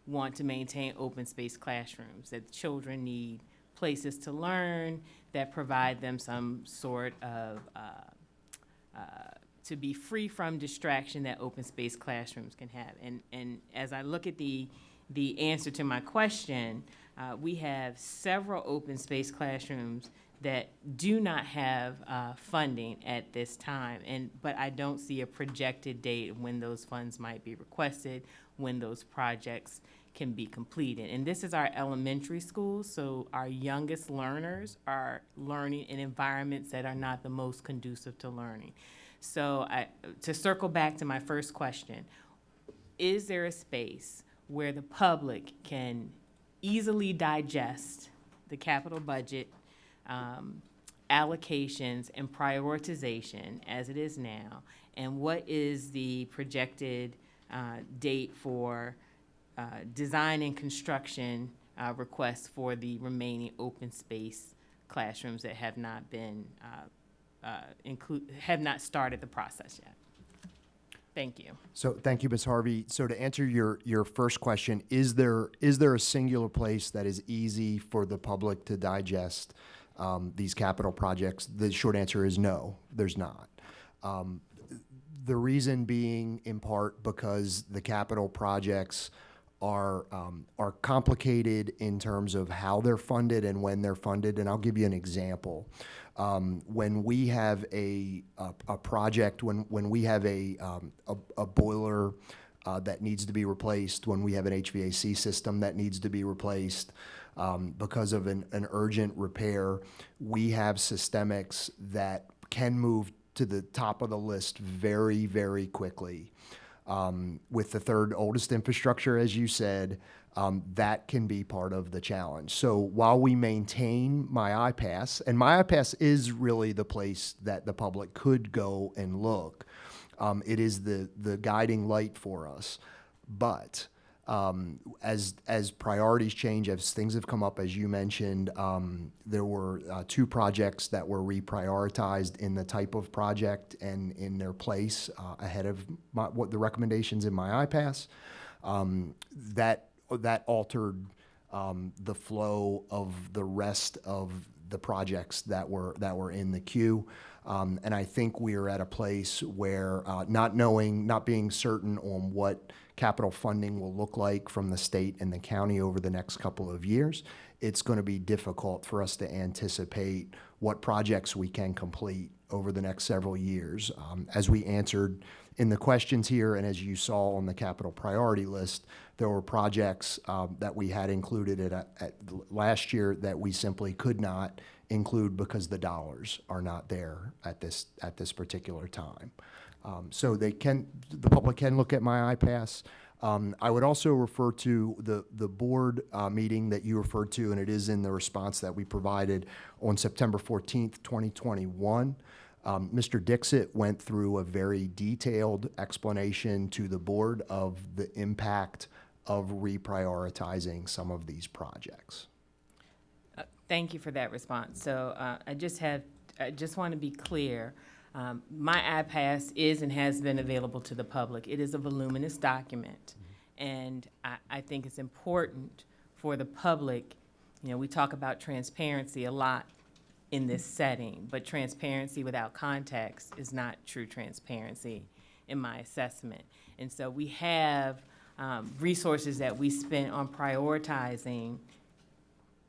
want to maintain open space classrooms, that children need places to learn that provide them some sort of, to be free from distraction that open space classrooms can have. And as I look at the answer to my question, we have several open space classrooms that do not have funding at this time, but I don't see a projected date of when those funds might be requested, when those projects can be completed. And this is our elementary schools, so our youngest learners are learning in environments that are not the most conducive to learning. So to circle back to my first question, is there a space where the public can easily digest the capital budget allocations and prioritization as it is now, and what is the projected date for design and construction requests for the remaining open space classrooms that have not been have not started the process yet? Thank you. So thank you, Ms. Harvey. So to answer your first question, is there a singular place that is easy for the public to digest these capital projects? The short answer is no, there's not. The reason being in part because the capital projects are complicated in terms of how they're funded and when they're funded. And I'll give you an example. When we have a project, when we have a boiler that needs to be replaced, when we have an HVAC system that needs to be replaced because of an urgent repair, we have systemics that can move to the top of the list very, very quickly. With the third oldest infrastructure, as you said, that can be part of the challenge. So while we maintain my iPass, and my iPass is really the place that the public could go and look, it is the guiding light for us. But as priorities change, as things have come up, as you mentioned, there were 2 projects that were reprioritized in the type of project and in their place ahead of what the recommendations in my iPass. That altered the flow of the rest of the projects that were in the queue. And I think we're at a place where not being certain on what capital funding will look like from the state and the county over the next couple of years, it's going to be difficult for us to anticipate what projects we can complete over the next several years. As we answered in the questions here, and as you saw on the capital priority list, there were projects that we had included at last year that we simply could not include because the dollars are not there at this particular time. So the public can look at my iPass. I would also refer to the board meeting that you referred to, and it is in the response that we provided on September 14th, 2021. Mr. Dixit went through a very detailed explanation to the board of the impact of reprioritizing some of these projects. Thank you for that response. So I just want to be clear. My iPass is and has been available to the public. It is a voluminous document, and I think it's important for the public. We talk about transparency a lot in this setting, but transparency without context is not true transparency in my assessment. And so we have resources that we spent on prioritizing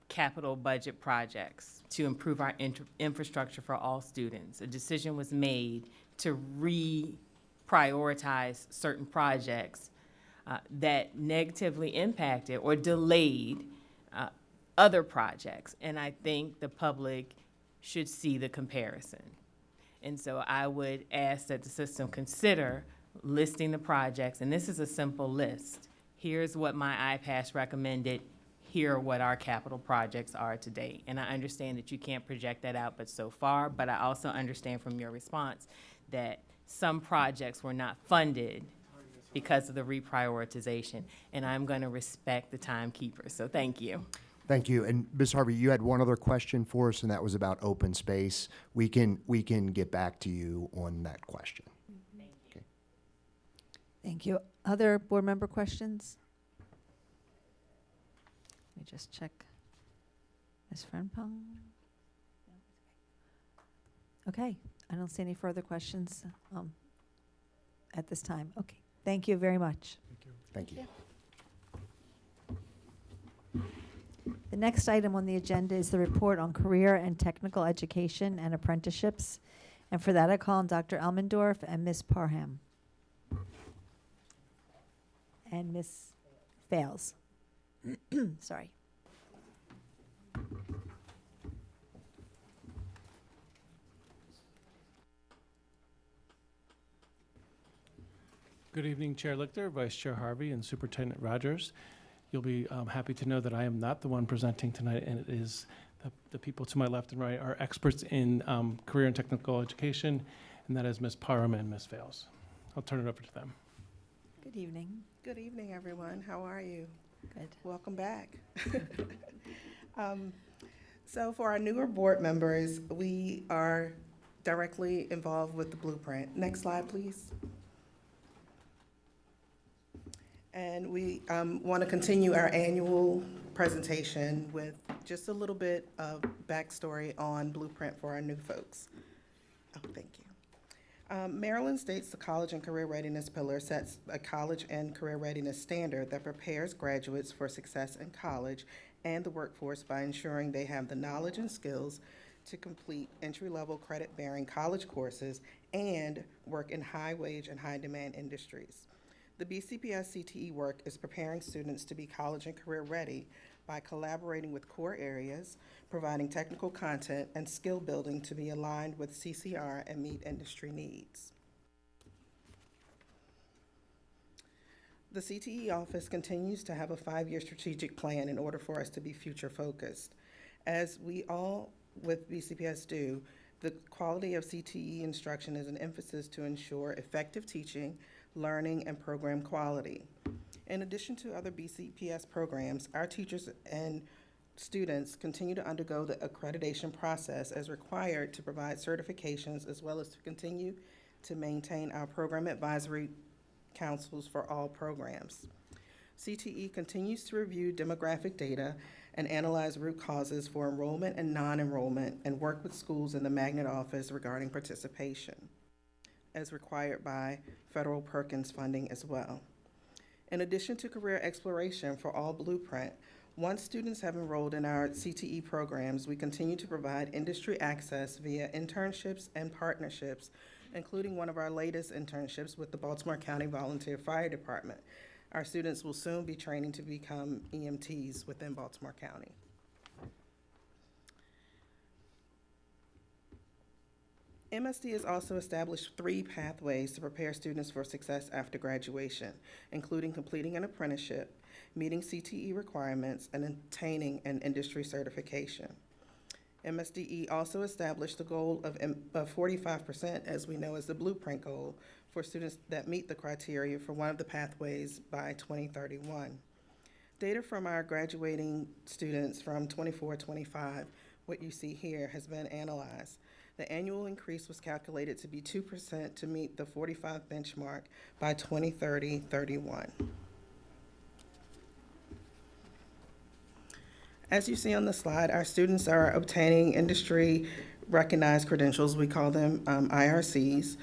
capital budget projects to improve our infrastructure for all students. A decision was made to reprioritize certain projects that negatively impacted or delayed other projects. And I think the public should see the comparison. And so I would ask that the system consider listing the projects, and this is a simple list. Here's what my iPass recommended. Here are what our capital projects are to date. And I understand that you can't project that out but so far, but I also understand from your response that some projects were not funded because of the reprioritization, and I'm going to respect the timekeeper, so thank you. Thank you. And Ms. Harvey, you had one other question for us, and that was about open space. We can get back to you on that question. Okay. Thank you. Other board member questions? Let me just check. Ms. Frimpong? Okay, I don't see any further questions at this time. Okay, thank you very much. Thank you. The next item on the agenda is the report on career and technical education and apprenticeships. And for that, I call on Dr. Elmendorf and Ms. Parham. And Ms. Fales. Sorry. Good evening, Chair Lichter, Vice Chair Harvey, and Superintendent Rogers. You'll be happy to know that I am not the one presenting tonight, and it is the people to my left and right are experts in career and technical education, and that is Ms. Parham and Ms. Fales. I'll turn it over to them. Good evening. Good evening, everyone. How are you? Good. Welcome back. So for our newer board members, we are directly involved with the blueprint. Next slide, please. And we want to continue our annual presentation with just a little bit of backstory on Blueprint for our new folks. Oh, thank you. Maryland State's the College and Career Readiness Pillar sets a college and career readiness standard that prepares graduates for success in college and the workforce by ensuring they have the knowledge and skills to complete entry-level credit-bearing college courses and work in high-wage and high-demand industries. The BCPS-CTE work is preparing students to be college and career ready by collaborating with core areas, providing technical content and skill building to be aligned with CCR and meet industry needs. The CTE office continues to have a 5-year strategic plan in order for us to be future focused. As we all with BCPS do, the quality of CTE instruction is an emphasis to ensure effective teaching, learning, and program quality. In addition to other BCPS programs, our teachers and students continue to undergo the accreditation process as required to provide certifications, as well as to continue to maintain our program advisory councils for all programs. CTE continues to review demographic data and analyze root causes for enrollment and non-enrollment, and work with schools in the Magnet Office regarding participation, as required by federal Perkins funding as well. In addition to career exploration for all Blueprint, once students have enrolled in our CTE programs, we continue to provide industry access via internships and partnerships, including one of our latest internships with the Baltimore County Volunteer Fire Department. Our students will soon be training to become EMTs within Baltimore County. MSD has also established 3 pathways to prepare students for success after graduation, including completing an apprenticeship, meeting CTE requirements, and obtaining an industry certification. MSDE also established the goal of 45%, as we know as the Blueprint goal, for students that meet the criteria for one of the pathways by 2031. Data from our graduating students from 24-25, what you see here, has been analyzed. The annual increase was calculated to be 2% to meet the 45 benchmark by 2030-31. As you see on the slide, our students are obtaining industry recognized credentials. We call them IRCs.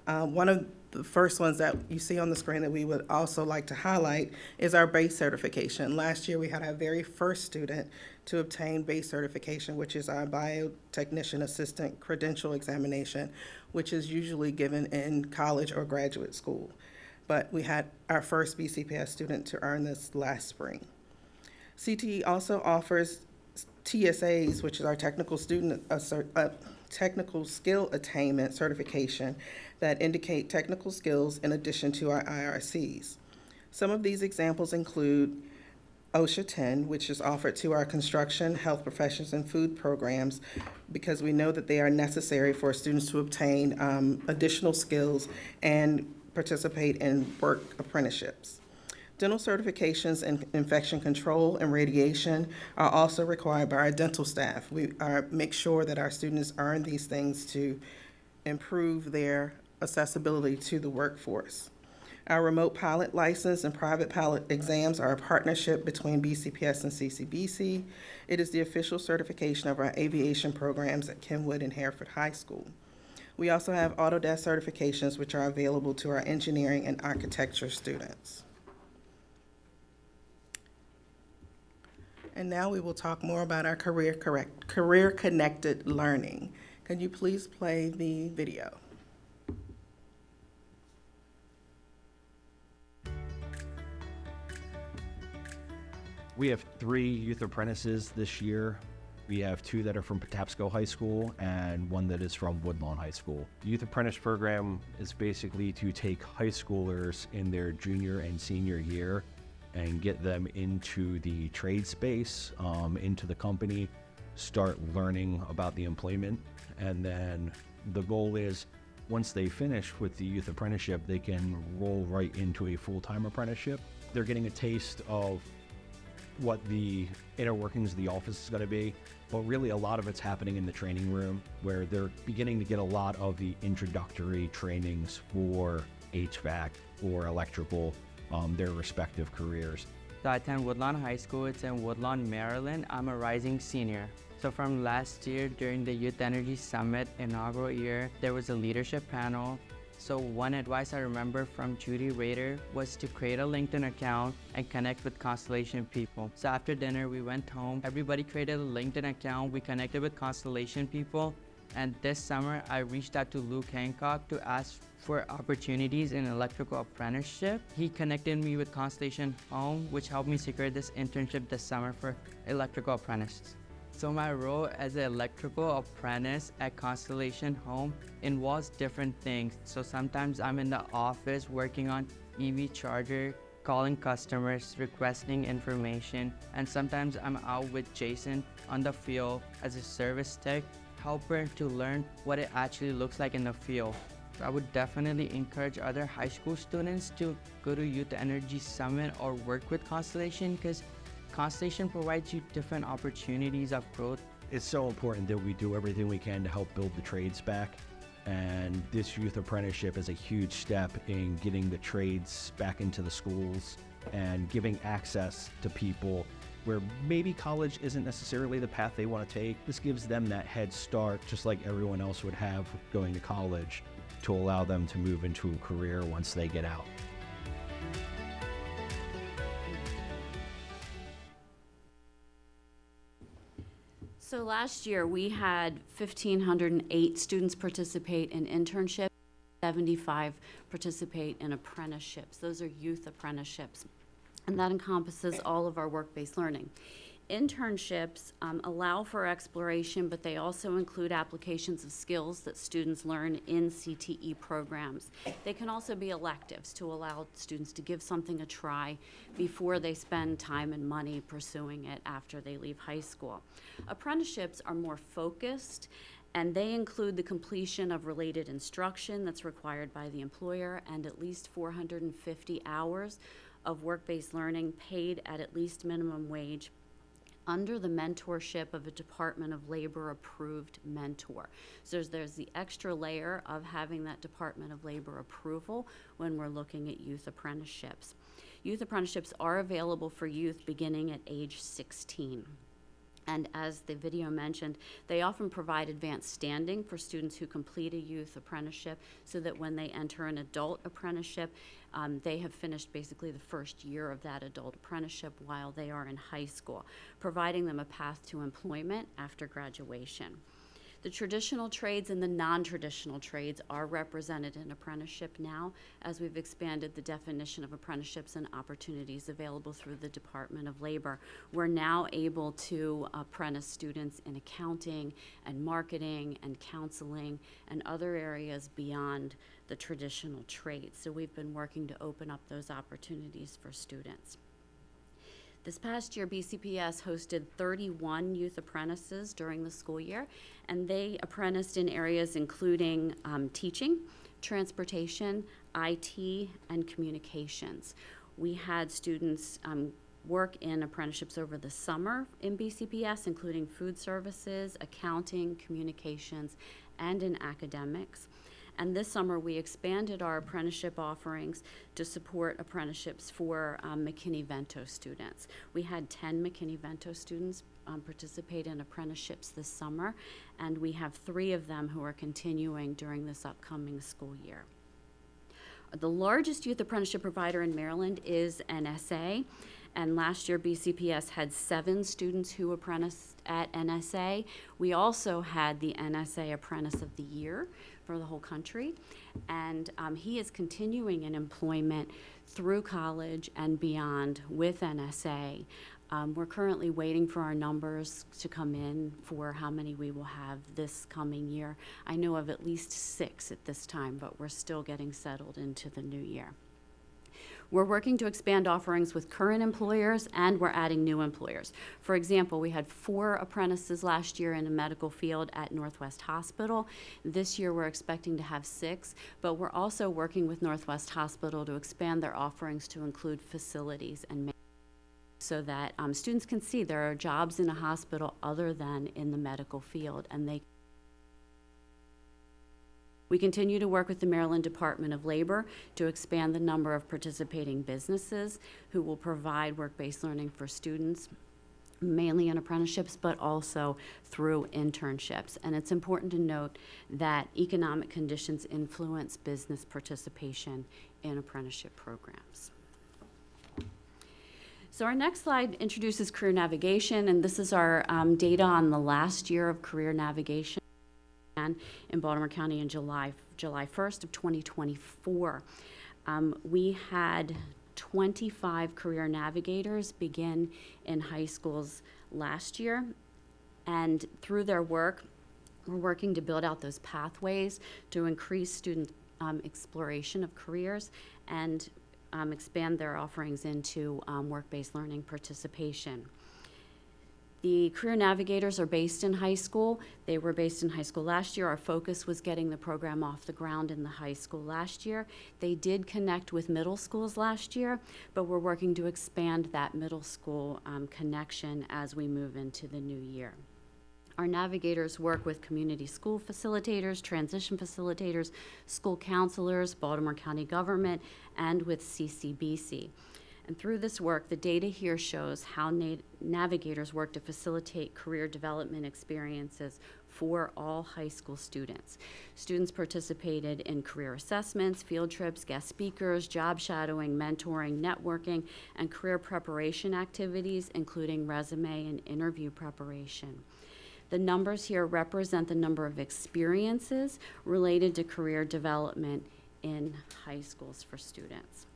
One of the first ones that you see on the screen that we would also like to highlight is our base certification. Last year, we had our very first student to obtain base certification, which is our biotechnician assistant credential examination, which is usually given in college or graduate school. But we had our first BCPS student to earn this last spring. CTE also offers TSAs, which is our technical skill attainment certification, that indicate technical skills in addition to our IRCs. Some of these examples include OSHA 10, which is offered to our construction, health professions, and food programs, because we know that they are necessary for students to obtain additional skills and participate in work apprenticeships. Dental certifications in infection control and radiation are also required by our dental staff. We make sure that our students earn these things to improve their accessibility to the workforce. Our remote pilot license and private pilot exams are a partnership between BCPS and CCBC. It is the official certification of our aviation programs at Kenwood and Hereford High School. We also have Autodesk certifications, which are available to our engineering and architecture students. And now we will talk more about our career-connected learning. Can you please play the video? We have 3 youth apprentices this year. We have 2 that are from Patapsco High School and 1 that is from Woodlawn High School. The Youth Apprentice Program is basically to take high schoolers in their junior and senior year and get them into the trade space, into the company, start learning about the employment. And then the goal is, once they finish with the youth apprenticeship, they can roll right into a full-time apprenticeship. They're getting a taste of what the inner workings of the office is going to be, but really a lot of it's happening in the training room, where they're beginning to get a lot of the introductory trainings for HVAC or electrical, their respective careers. So I attend Woodlawn High School. It's in Woodlawn, Maryland. I'm a rising senior. So from last year during the Youth Energy Summit inaugural year, there was a leadership panel. So one advice I remember from Judy Rader was to create a LinkedIn account and connect with Constellation people. So after dinner, we went home. Everybody created a LinkedIn account. We connected with Constellation people. And this summer, I reached out to Luke Hancock to ask for opportunities in electrical apprenticeship. He connected me with Constellation Home, which helped me secure this internship this summer for electrical apprentices. So my role as an electrical apprentice at Constellation Home involves different things. So sometimes I'm in the office working on EV charger, calling customers, requesting information, and sometimes I'm out with Jason on the field as a service tech helper to learn what it actually looks like in the field. I would definitely encourage other high school students to go to Youth Energy Summit or work with Constellation, because Constellation provides you different opportunities of growth. It's so important that we do everything we can to help build the trades back. And this youth apprenticeship is a huge step in getting the trades back into the schools and giving access to people where maybe college isn't necessarily the path they want to take. This gives them that head start, just like everyone else would have going to college, to allow them to move into a career once they get out. So last year, we had 1,508 students participate in internships, 75 participate in apprenticeships. Those are youth apprenticeships, and that encompasses all of our work-based learning. Internships allow for exploration, but they also include applications of skills that students learn in CTE programs. They can also be electives to allow students to give something a try before they spend time and money pursuing it after they leave high school. Apprenticeships are more focused, and they include the completion of related instruction that's required by the employer and at least 450 hours of work-based learning paid at least minimum wage under the mentorship of a Department of Labor approved mentor. So there's the extra layer of having that Department of Labor approval when we're looking at youth apprenticeships. Youth apprenticeships are available for youth beginning at age 16. And as the video mentioned, they often provide advanced standing for students who complete a youth apprenticeship so that when they enter an adult apprenticeship, they have finished basically the first year of that adult apprenticeship while they are in high school, providing them a path to employment after graduation. The traditional trades and the non-traditional trades are represented in apprenticeship now, as we've expanded the definition of apprenticeships and opportunities available through the Department of Labor. We're now able to apprentice students in accounting and marketing and counseling and other areas beyond the traditional trades. So we've been working to open up those opportunities for students. This past year, BCPS hosted 31 youth apprentices during the school year, and they apprenticed in areas including teaching, transportation, IT, and communications. We had students work in apprenticeships over the summer in BCPS, including food services, accounting, communications, and in academics. And this summer, we expanded our apprenticeship offerings to support apprenticeships for McKinney-Vento students. We had 10 McKinney-Vento students participate in apprenticeships this summer, and we have 3 of them who are continuing during this upcoming school year. The largest youth apprenticeship provider in Maryland is NSA, and last year BCPS had 7 students who apprenticed at NSA. We also had the NSA Apprentice of the Year for the whole country, and he is continuing in employment through college and beyond with NSA. We're currently waiting for our numbers to come in for how many we will have this coming year. I know of at least 6 at this time, but we're still getting settled into the new year. We're working to expand offerings with current employers, and we're adding new employers. For example, we had 4 apprentices last year in the medical field at Northwest Hospital. This year, we're expecting to have 6, but we're also working with Northwest Hospital to expand their offerings to include facilities and so that students can see there are jobs in a hospital other than in the medical field, and we continue to work with the Maryland Department of Labor to expand the number of participating businesses who will provide work-based learning for students, mainly in apprenticeships, but also through internships. And it's important to note that economic conditions influence business participation in apprenticeship programs. So our next slide introduces career navigation, and this is our data on the last year of career navigation in Baltimore County in July 1st of 2024. We had 25 career navigators begin in high schools last year, and through their work, we're working to build out those pathways to increase student exploration of careers and expand their offerings into work-based learning participation. The career navigators are based in high school. They were based in high school last year. Our focus was getting the program off the ground in the high school last year. They did connect with middle schools last year, but we're working to expand that middle school connection as we move into the new year. Our navigators work with community school facilitators, transition facilitators, school counselors, Baltimore County government, and with CCBC. And through this work, the data here shows how navigators work to facilitate career development experiences for all high school students. Students participated in career assessments, field trips, guest speakers, job shadowing, mentoring, networking, and career preparation activities, including resume and interview preparation. The numbers here represent the number of experiences related to career development in high schools for students.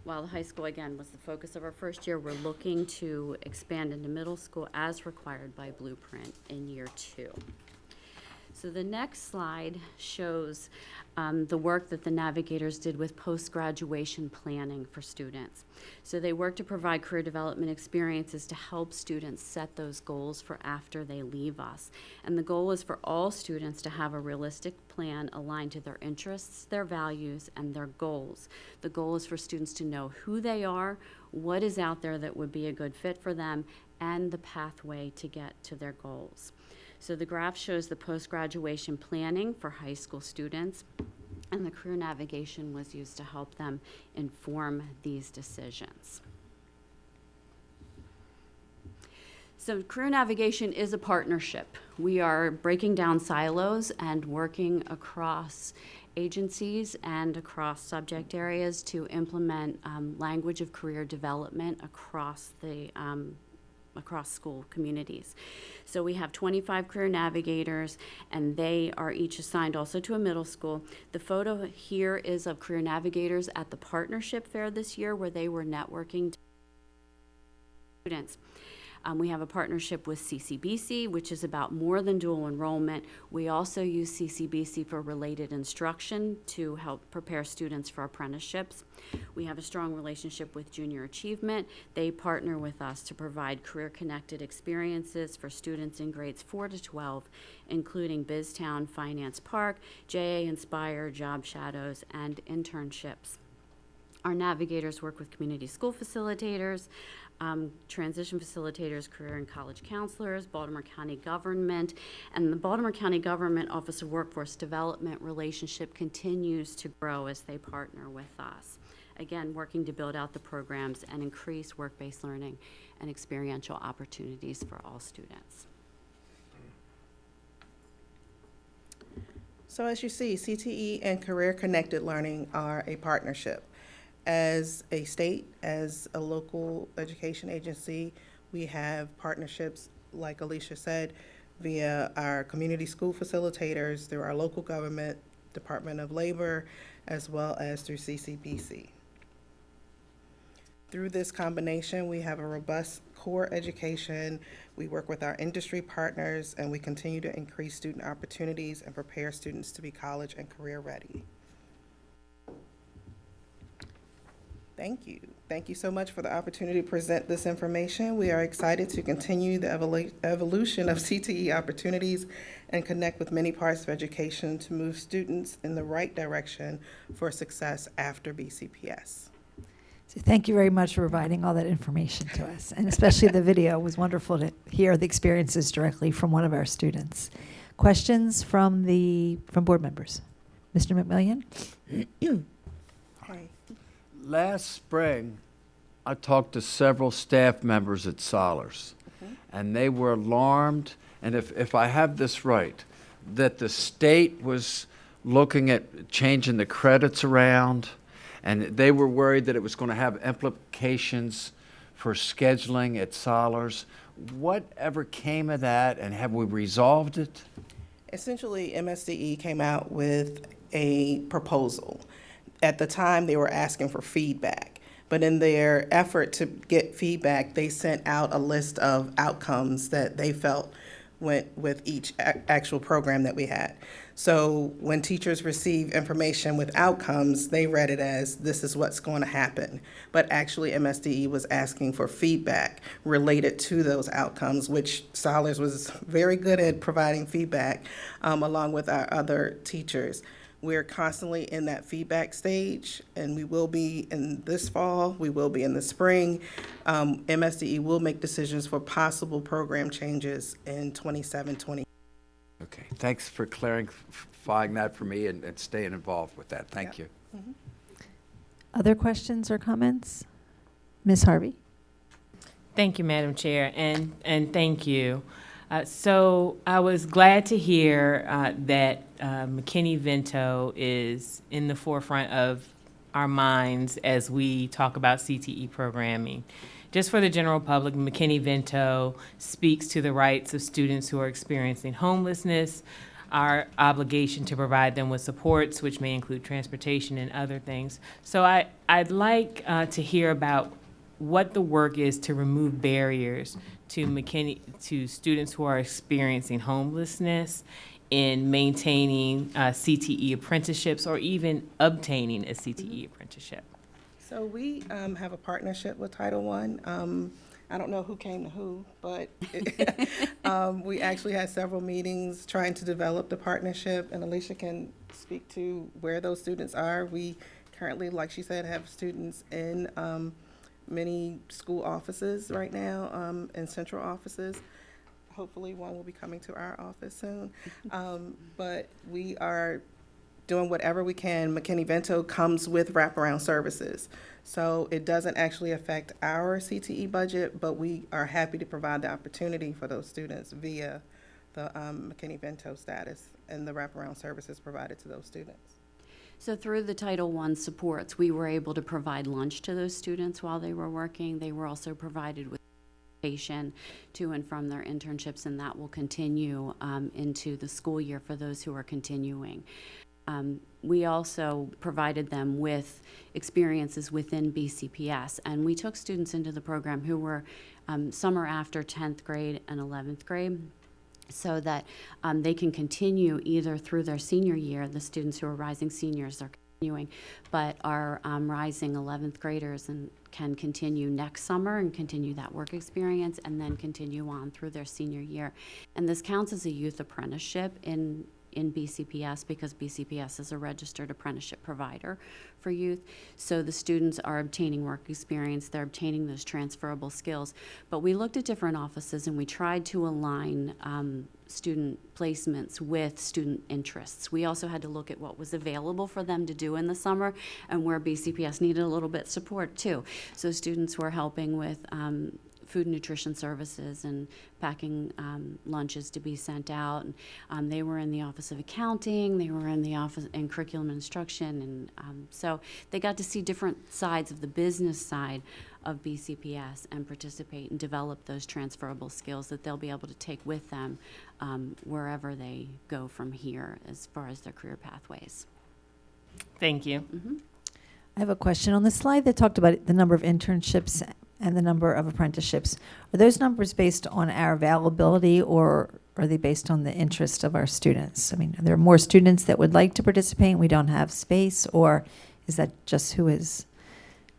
While the high school, again, was the focus of our first year, we're looking to expand into middle school as required by Blueprint in year 2. So the next slide shows the work that the navigators did with post-graduation planning for students. So they work to provide career development experiences to help students set those goals for after they leave us. And the goal is for all students to have a realistic plan aligned to their interests, their values, and their goals. The goal is for students to know who they are, what is out there that would be a good fit for them, and the pathway to get to their goals. So the graph shows the post-graduation planning for high school students, and the career navigation was used to help them inform these decisions. So career navigation is a partnership. We are breaking down silos and working across agencies and across subject areas to implement language of career development across the across school communities. So we have 25 career navigators, and they are each assigned also to a middle school. The photo here is of career navigators at the partnership fair this year, where they were networking students. We have a partnership with CCBC, which is about more than dual enrollment. We also use CCBC for related instruction to help prepare students for apprenticeships. We have a strong relationship with Junior Achievement. They partner with us to provide career-connected experiences for students in grades 4 to 12, including BizTown, Finance Park, JA Inspire, Job Shadows, and internships. Our navigators work with community school facilitators, transition facilitators, career and college counselors, Baltimore County government, and the Baltimore County government Office of Workforce Development relationship continues to grow as they partner with us. Again, working to build out the programs and increase work-based learning and experiential opportunities for all students. So as you see, CTE and Career Connected Learning are a partnership. As a state, as a local education agency, we have partnerships, like Alicia said, via our community school facilitators, through our local government, Department of Labor, as well as through CCBC. Through this combination, we have a robust core education. We work with our industry partners, and we continue to increase student opportunities and prepare students to be college and career ready. Thank you. Thank you so much for the opportunity to present this information. We are excited to continue the evolution of CTE opportunities and connect with many parts of education to move students in the right direction for success after BCPS. So thank you very much for providing all that information to us, and especially the video. It was wonderful to hear the experiences directly from one of our students. Questions from board members? Mr. McMillian? Hi. Last spring, I talked to several staff members at Solars, and they were alarmed, and if I have this right, that the state was looking at changing the credits around, and they were worried that it was going to have implications for scheduling at Solars. Whatever came of that, and have we resolved it? Essentially, MSDE came out with a proposal. At the time, they were asking for feedback, but in their effort to get feedback, they sent out a list of outcomes that they felt went with each actual program that we had. So when teachers receive information with outcomes, they read it as, this is what's going to happen. But actually, MSDE was asking for feedback related to those outcomes, which Solars was very good at providing feedback, along with our other teachers. We're constantly in that feedback stage, and we will be in this fall, we will be in the spring. MSDE will make decisions for possible program changes in 27-28. Okay, thanks for clarifying that for me and staying involved with that. Thank you. Other questions or comments? Ms. Harvey? Thank you, Madam Chair, and thank you. So I was glad to hear that McKinney-Vento is in the forefront of our minds as we talk about CTE programming. Just for the general public, McKinney-Vento speaks to the rights of students who are experiencing homelessness, our obligation to provide them with supports, which may include transportation and other things. So I'd like to hear about what the work is to remove barriers to students who are experiencing homelessness in maintaining CTE apprenticeships or even obtaining a CTE apprenticeship. So we have a partnership with Title I. I don't know who came to who, but we actually had several meetings trying to develop the partnership, and Alicia can speak to where those students are. We currently, like she said, have students in many school offices right now, and central offices. Hopefully one will be coming to our office soon. But we are doing whatever we can. McKinney-Vento comes with wraparound services. So it doesn't actually affect our CTE budget, but we are happy to provide the opportunity for those students via the McKinney-Vento status and the wraparound services provided to those students. So through the Title I supports, we were able to provide lunch to those students while they were working. They were also provided with education to and from their internships, and that will continue into the school year for those who are continuing. We also provided them with experiences within BCPS, and we took students into the program who were some are after 10th grade and 11th grade, so that they can continue either through their senior year. The students who are rising seniors are continuing, but our rising 11th graders can continue next summer and continue that work experience and then continue on through their senior year. And this counts as a youth apprenticeship in BCPS because BCPS is a registered apprenticeship provider for youth. So the students are obtaining work experience, they're obtaining those transferable skills. But we looked at different offices and we tried to align student placements with student interests. We also had to look at what was available for them to do in the summer and where BCPS needed a little bit of support too. So students were helping with food and nutrition services and packing lunches to be sent out. And they were in the Office of Accounting, they were in the Office in Curriculum Instruction, and so they got to see different sides of the business side of BCPS and participate and develop those transferable skills that they'll be able to take with them wherever they go from here as far as their career pathways. Thank you. I have a question. On the slide that talked about the number of internships and the number of apprenticeships, are those numbers based on our availability or are they based on the interest of our students? I mean, are there more students that would like to participate and we don't have space, or is that just who is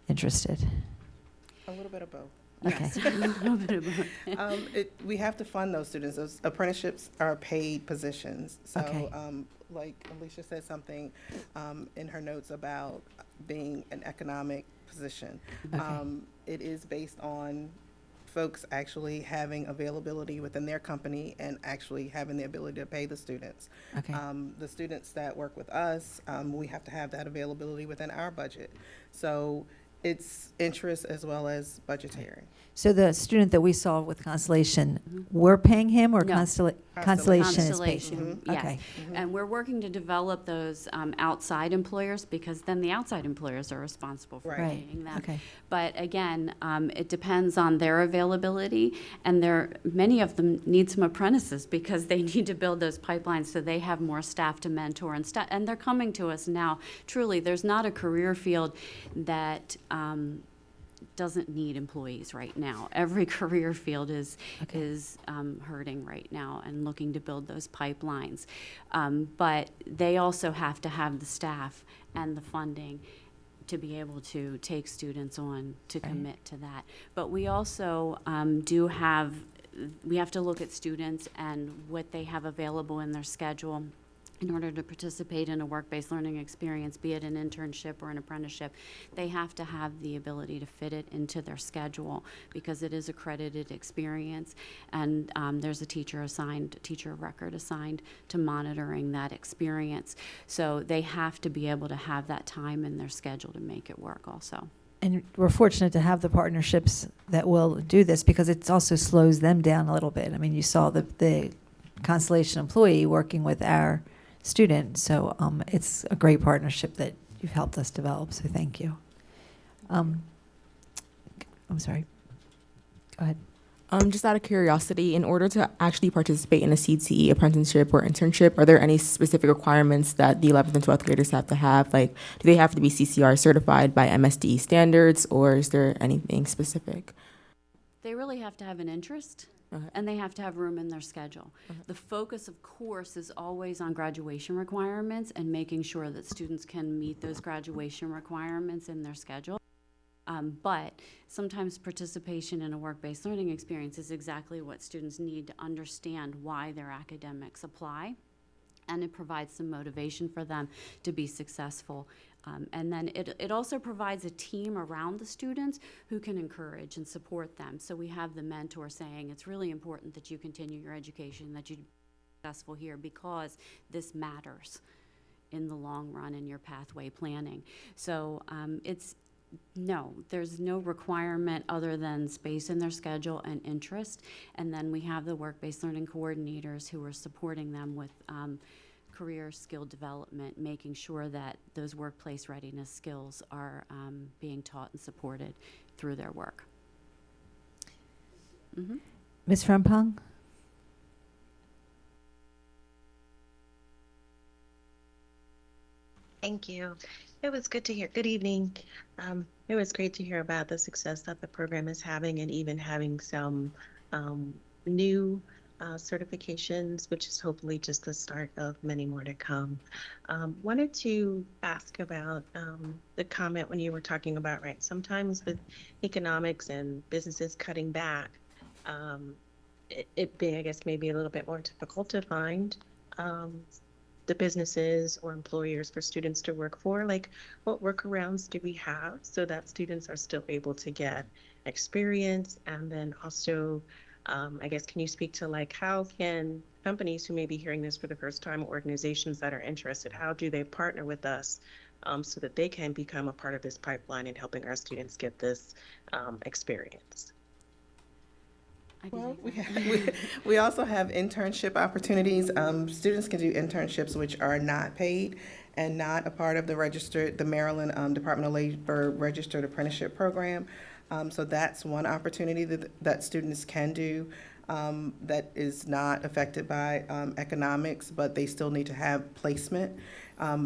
interested? A little bit of both. Okay. Yes, a little bit of both. We have to fund those students. Those apprenticeships are paid positions. So, Okay. like Alicia said something in her notes about being an economic position. Okay. It is based on folks actually having availability within their company and actually having the ability to pay the students. Okay. The students that work with us, we have to have that availability within our budget. So it's interest as well as budgetary. So the student that we saw with Constellation, we're paying him or No. Constellation is paying? Constellation, yes. Okay. And we're working to develop those outside employers because then the outside employers are responsible for Right. paying them. Okay. But again, it depends on their availability, and many of them need some apprentices because they need to build those pipelines so they have more staff to mentor and they're coming to us now. Truly, there's not a career field that doesn't need employees right now. Every career field is hurting right now and looking to build those pipelines. But they also have to have the staff and the funding to be able to take students on to commit to that. But we also we have to look at students and what they have available in their schedule in order to participate in a work-based learning experience, be it an internship or an apprenticeship. They have to have the ability to fit it into their schedule because it is accredited experience, and there's a teacher of record assigned to monitoring that experience. So they have to be able to have that time in their schedule to make it work also. and we're fortunate to have the partnerships that will do this because it also slows them down a little bit. I mean, you saw the Constellation employee working with our student, so it's a great partnership that you've helped us develop, so thank you. I'm sorry. Go ahead. Just out of curiosity, in order to actually participate in a CTE apprenticeship or internship, are there any specific requirements that the 11th and 12th graders have to have? Like, do they have to be CCR certified by MSDE standards, or is there anything specific? They really have to have an interest, and they have to have room in their schedule. The focus, of course, is always on graduation requirements and making sure that students can meet those graduation requirements in their schedule. But sometimes participation in a work-based learning experience is exactly what students need to understand why their academics apply, and it provides some motivation for them to be successful. And then it also provides a team around the students who can encourage and support them. So we have the mentor saying, it's really important that you continue your education, that you be successful here because this matters in the long run in your pathway planning. So no, there's no requirement other than space in their schedule and interest. And then we have the work-based learning coordinators who are supporting them with career skill development, making sure that those workplace readiness skills are being taught and supported through their work. Ms. Frempong? Thank you. It was good to hear. Good evening. It was great to hear about the success that the program is having and even having some new certifications, which is hopefully just the start of many more to come. Wanted to ask about the comment when you were talking about, right, sometimes with economics and businesses cutting back, it being, I guess, maybe a little bit more difficult to find the businesses or employers for students to work for. Like, what workarounds do we have so that students are still able to get experience? And then also, I guess, can you speak to like how can companies who may be hearing this for the first time, organizations that are interested, how do they partner with us so that they can become a part of this pipeline in helping our students get this experience? Well, we also have internship opportunities. Students can do internships which are not paid and not a part of the Maryland Department of Labor Registered Apprenticeship Program. So that's one opportunity that students can do that is not affected by economics, but they still need to have placement.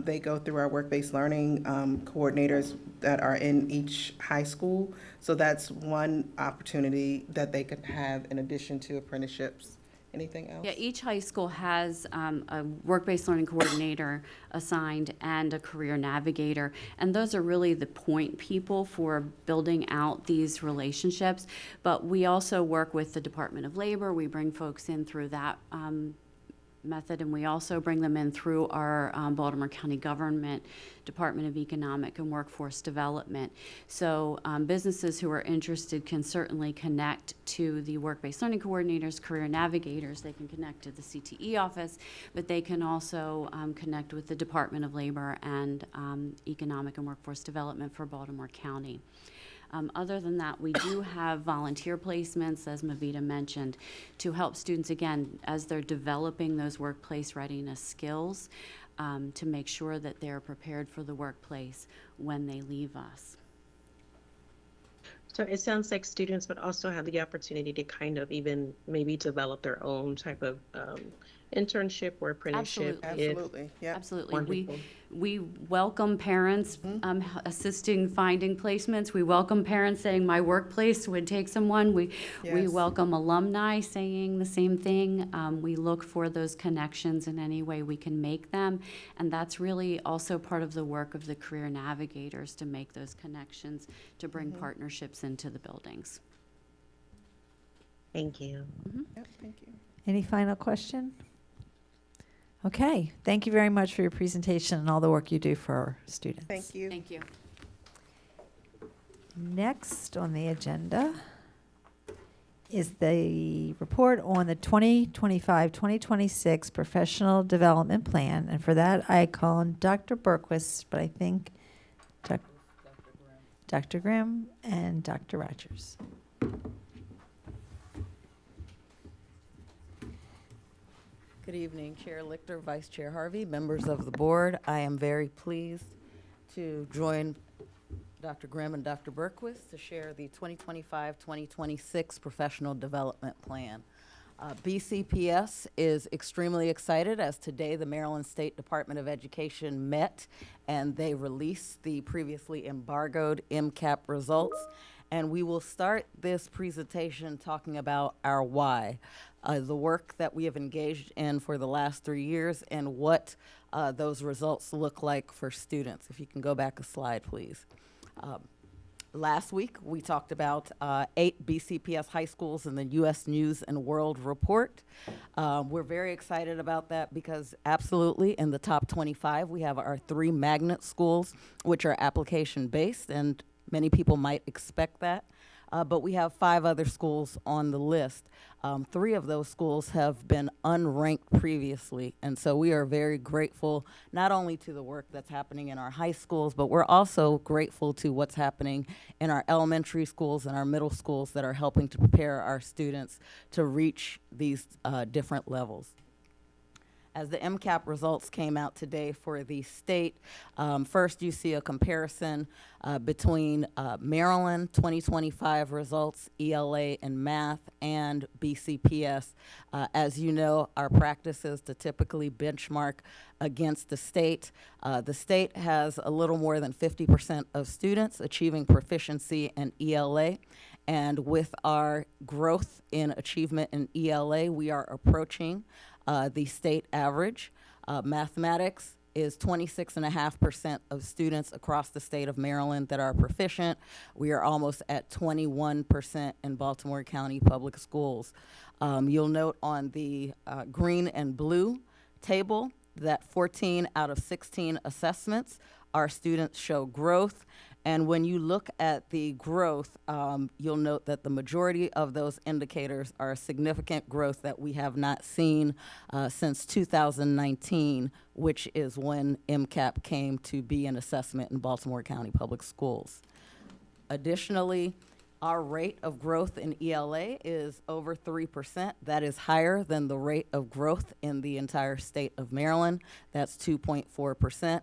They go through our work-based learning coordinators that are in each high school. So that's one opportunity that they could have in addition to apprenticeships. Anything else? Yeah, each high school has a work-based learning coordinator assigned and a career navigator, and those are really the point people for building out these relationships. But we also work with the Department of Labor. We bring folks in through that method, and we also bring them in through our Baltimore County Government Department of Economic and Workforce Development. So businesses who are interested can certainly connect to the work-based learning coordinators, career navigators. They can connect to the CTE office, but they can also connect with the Department of Labor and Economic and Workforce Development for Baltimore County. Other than that, we do have volunteer placements, as Mavita mentioned, to help students, again, as they're developing those workplace readiness skills, to make sure that they're prepared for the workplace when they leave us. So it sounds like students would also have the opportunity to kind of even maybe develop their own type of internship or apprenticeship. Absolutely. Yeah. Absolutely. We welcome parents assisting finding placements. We welcome parents saying my workplace would take someone. We welcome alumni saying the same thing. We look for those connections in any way we can make them. And that's really also part of the work of the career navigators, to make those connections, to bring partnerships into the buildings. Thank you. Yep, thank you. Any final question? Okay, thank you very much for your presentation and all the work you do for our students. Thank you. Thank you. Next on the agenda is the report on the 2025-2026 Professional Development Plan. And for that, I call on Dr. Berquist, but I think Dr. Grimm, and Dr. Rogers. Good evening, Chair Lichter, Vice Chair Harvey, members of the board. I am very pleased to join Dr. Grimm and Dr. Berquist to share the 2025-2026 Professional Development Plan. BCPS is extremely excited as today the Maryland State Department of Education met and they released the previously embargoed MCAP results. And we will start this presentation talking about our why, the work that we have engaged in for the last 3 years and what those results look like for students. If you can go back a slide, please. Last week, we talked about 8 BCPS high schools in the U.S. News and World Report. We're very excited about that because absolutely in the top 25, we have our 3 magnet schools, which are application-based, and many people might expect that. But we have 5 other schools on the list. 3 of those schools have been unranked previously, and so we are very grateful not only to the work that's happening in our high schools, but we're also grateful to what's happening in our elementary schools and our middle schools that are helping to prepare our students to reach these different levels. As the MCAP results came out today for the state, first you see a comparison between Maryland 2025 results, ELA and math, and BCPS. As you know, our practice is to typically benchmark against the state. The state has a little more than 50% of students achieving proficiency in ELA. And with our growth in achievement in ELA, we are approaching the state average. Mathematics is 26.5% of students across the state of Maryland that are proficient. We are almost at 21% in Baltimore County Public Schools. You'll note on the green and blue table that 14 out of 16 assessments, our students show growth. And when you look at the growth, you'll note that the majority of those indicators are significant growth that we have not seen since 2019, which is when MCAP came to be an assessment in Baltimore County Public Schools. Additionally, our rate of growth in ELA is over 3%. That is higher than the rate of growth in the entire state of Maryland. That's 2.4%.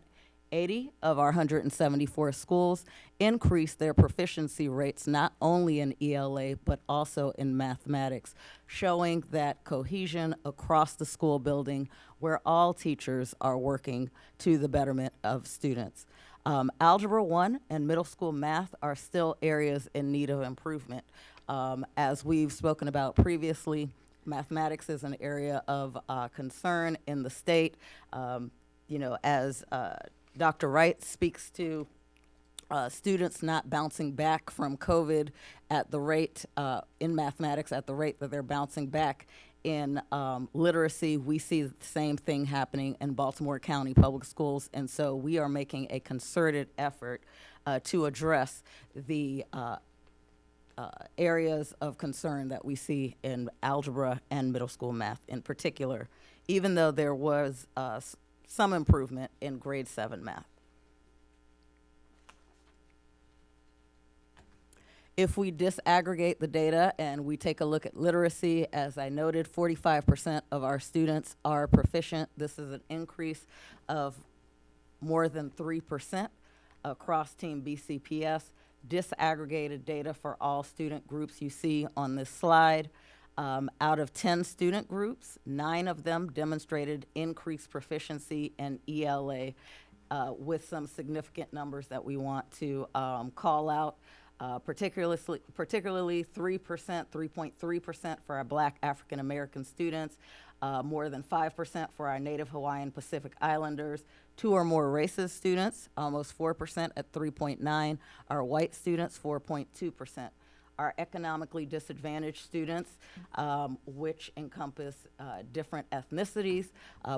80 of our 174 schools increased their proficiency rates not only in ELA but also in mathematics, showing that cohesion across the school building where all teachers are working to the betterment of students. Algebra 1 and middle school math are still areas in need of improvement. As we've spoken about previously, mathematics is an area of concern in the state. As Dr. Wright speaks to students not bouncing back from COVID at the rate in mathematics at the rate that they're bouncing back in literacy. We see the same thing happening in Baltimore County Public Schools, and so we are making a concerted effort to address the areas of concern that we see in algebra and middle school math in particular, even though there was some improvement in grade 7 math. If we disaggregate the data and we take a look at literacy, as I noted, 45% of our students are proficient. This is an increase of more than 3% across Team BCPS. Disaggregated data for all student groups you see on this slide. Out of 10 student groups, 9 of them demonstrated increased proficiency in ELA with some significant numbers that we want to call out, particularly 3%, 3.3% for our Black African American students, more than 5% for our Native Hawaiian Pacific Islanders, 2 or more races students, almost 4% at 3.9%, our white students, 4.2%. Our economically disadvantaged students, which encompass different ethnicities,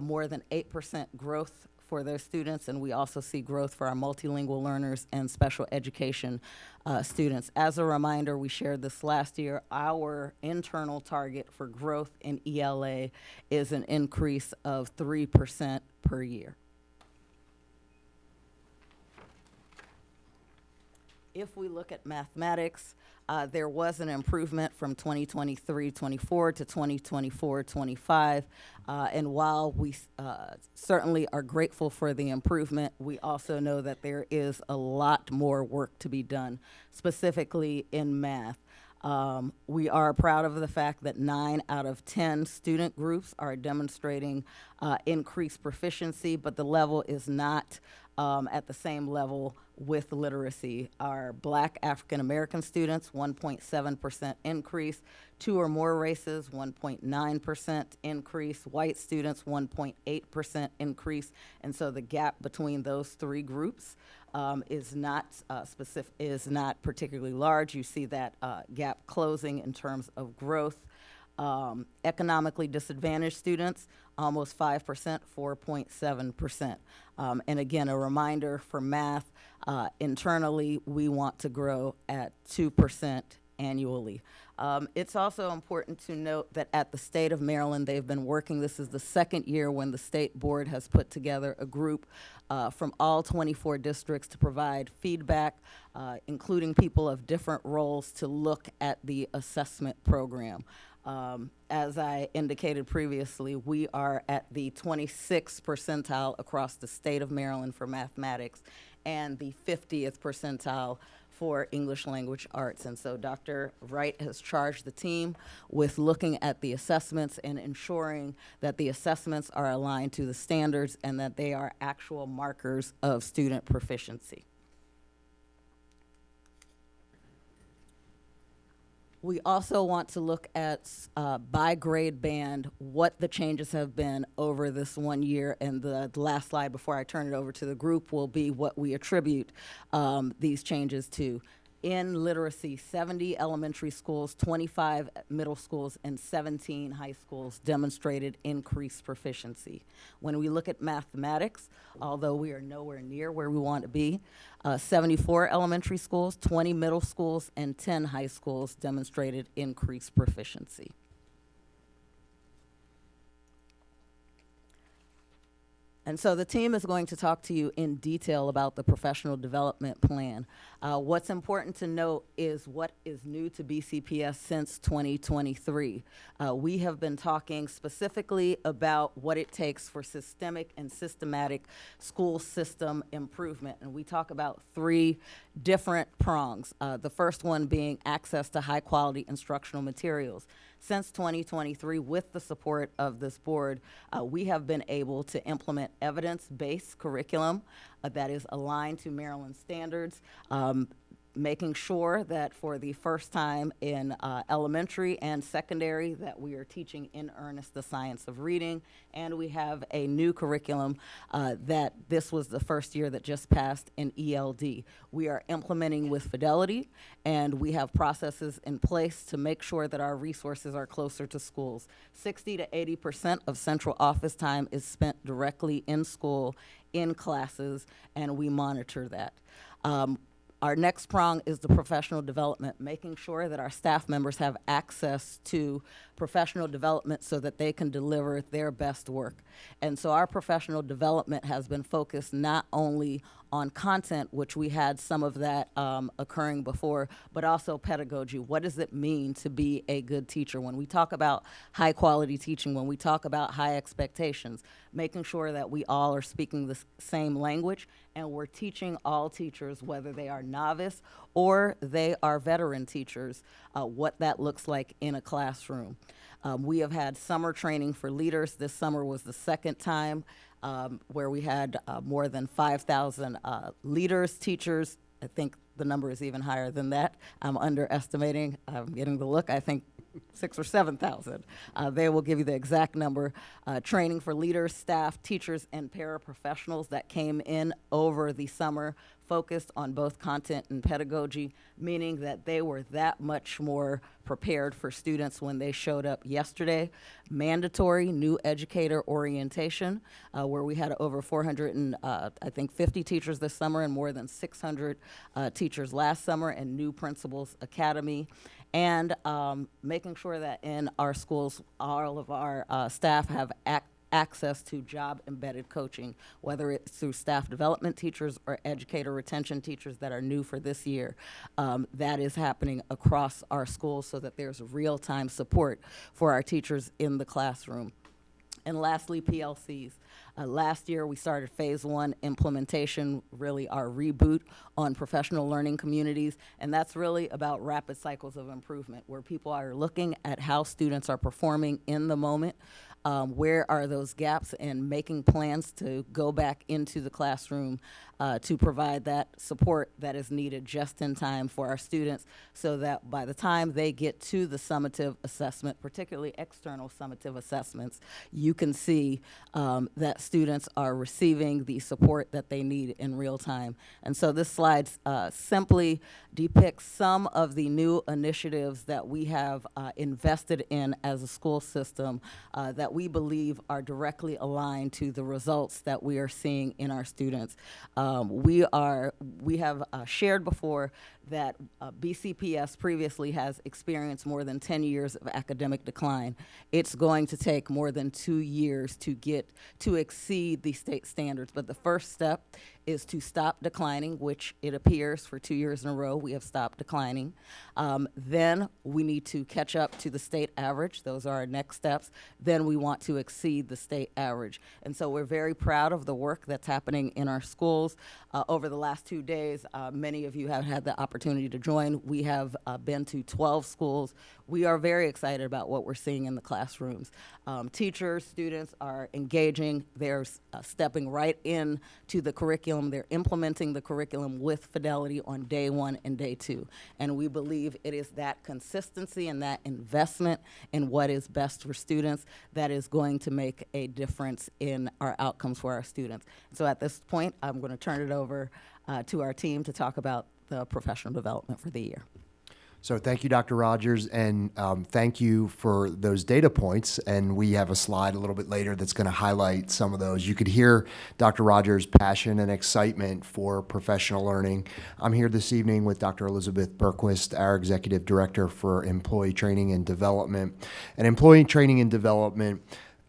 more than 8% growth for those students, and we also see growth for our multilingual learners and special education students. As a reminder, we shared this last year, our internal target for growth in ELA is an increase of 3% per year. If we look at mathematics, there was an improvement from 2023-24 to 2024-25. And while we certainly are grateful for the improvement, we also know that there is a lot more work to be done, specifically in math. We are proud of the fact that 9 out of 10 student groups are demonstrating increased proficiency, but the level is not at the same level with literacy. Our Black African American students, 1.7% increase. 2 or more races, 1.9% increase. White students, 1.8% increase. And so the gap between those 3 groups is not particularly large. You see that gap closing in terms of growth. Economically disadvantaged students, almost 5%, 4.7%. And again, a reminder for math, internally, we want to grow at 2% annually. It's also important to note that at the state of Maryland, they've been working, this is the second year when the state board has put together a group from all 24 districts to provide feedback, including people of different roles, to look at the assessment program. As I indicated previously, we are at the 26th percentile across the state of Maryland for mathematics and the 50th percentile for English language arts. And so Dr. Wright has charged the team with looking at the assessments and ensuring that the assessments are aligned to the standards and that they are actual markers of student proficiency. We also want to look at by grade band what the changes have been over this 1 year, and the last slide before I turn it over to the group will be what we attribute these changes to. In literacy, 70 elementary schools, 25 middle schools, and 17 high schools demonstrated increased proficiency. When we look at mathematics, although we are nowhere near where we want to be, 74 elementary schools, 20 middle schools, and 10 high schools demonstrated increased proficiency. And so the team is going to talk to you in detail about the professional development plan. What's important to note is what is new to BCPS since 2023. We have been talking specifically about what it takes for systemic and systematic school system improvement. And we talk about 3 different prongs. The first one being access to high quality instructional materials. Since 2023, with the support of this board, we have been able to implement evidence-based curriculum that is aligned to Maryland standards, making sure that for the first time in elementary and secondary that we are teaching in earnest the science of reading, and we have a new curriculum that this was the first year that just passed in ELD. We are implementing with fidelity, and we have processes in place to make sure that our resources are closer to schools. 60 to 80% of central office time is spent directly in school, in classes, and we monitor that. Our next prong is the professional development, making sure that our staff members have access to professional development so that they can deliver their best work. And so our professional development has been focused not only on content, which we had some of that occurring before, but also pedagogy. What does it mean to be a good teacher? When we talk about high quality teaching, when we talk about high expectations, making sure that we all are speaking the same language and we're teaching all teachers, whether they are novice or they are veteran teachers, what that looks like in a classroom. We have had summer training for leaders. This summer was the second time where we had more than 5,000 leaders, teachers. I think the number is even higher than that. I'm underestimating. I'm getting the look. I think 6,000 or 7,000. They will give you the exact number. Training for leaders, staff, teachers, and paraprofessionals that came in over the summer, focused on both content and pedagogy, meaning that they were that much more prepared for students when they showed up yesterday. Mandatory new educator orientation, where we had over 450 teachers this summer and more than 600 teachers last summer, and new principals academy. And making sure that in our schools, all of our staff have access to job-embedded coaching, whether it's through staff development teachers or educator retention teachers that are new for this year. That is happening across our schools so that there's real-time support for our teachers in the classroom. And lastly, PLCs. Last year, we started phase 1 implementation, really our reboot on professional learning communities, and that's really about rapid cycles of improvement, where people are looking at how students are performing in the moment, where are those gaps, and making plans to go back into the classroom to provide that support that is needed just in time for our students, so that by the time they get to the summative assessment, particularly external summative assessments, you can see that students are receiving the support that they need in real time. And so this slide simply depicts some of the new initiatives that we have invested in as a school system that we believe are directly aligned to the results that we are seeing in our students. We have shared before that BCPS previously has experienced more than 10 years of academic decline. It's going to take more than 2 years to exceed the state standards, but the first step is to stop declining, which it appears for 2 years in a row we have stopped declining. Then we need to catch up to the state average. Those are our next steps. Then we want to exceed the state average. And so we're very proud of the work that's happening in our schools. Over the last 2 days, many of you have had the opportunity to join. We have been to 12 schools. We are very excited about what we're seeing in the classrooms. Teachers, students are engaging. They're stepping right into the curriculum. They're implementing the curriculum with fidelity on day 1 and day 2. And we believe it is that consistency and that investment in what is best for students that is going to make a difference in our outcomes for our students. So at this point, I'm going to turn it over to our team to talk about the professional development for the year. So thank you, Dr. Rogers, and thank you for those data points. And we have a slide a little bit later that's going to highlight some of those. You could hear Dr. Rogers' passion and excitement for professional learning. I'm here this evening with Dr. Elizabeth Berquist, our Executive Director for Employee Training and Development. And Employee Training and Development,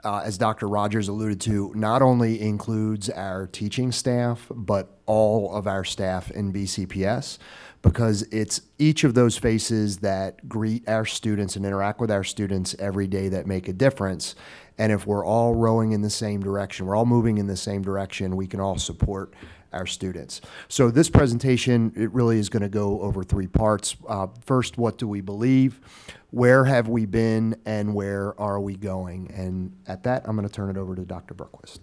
as Dr. Rogers alluded to, not only includes our teaching staff, but all of our staff in BCPS, because it's each of those faces that greet our students and interact with our students every day that make a difference. And if we're all rowing in the same direction, we're all moving in the same direction, we can all support our students. So this presentation, it really is going to go over 3 parts. First, what do we believe? Where have we been, and where are we going? And at that, I'm going to turn it over to Dr. Berquist.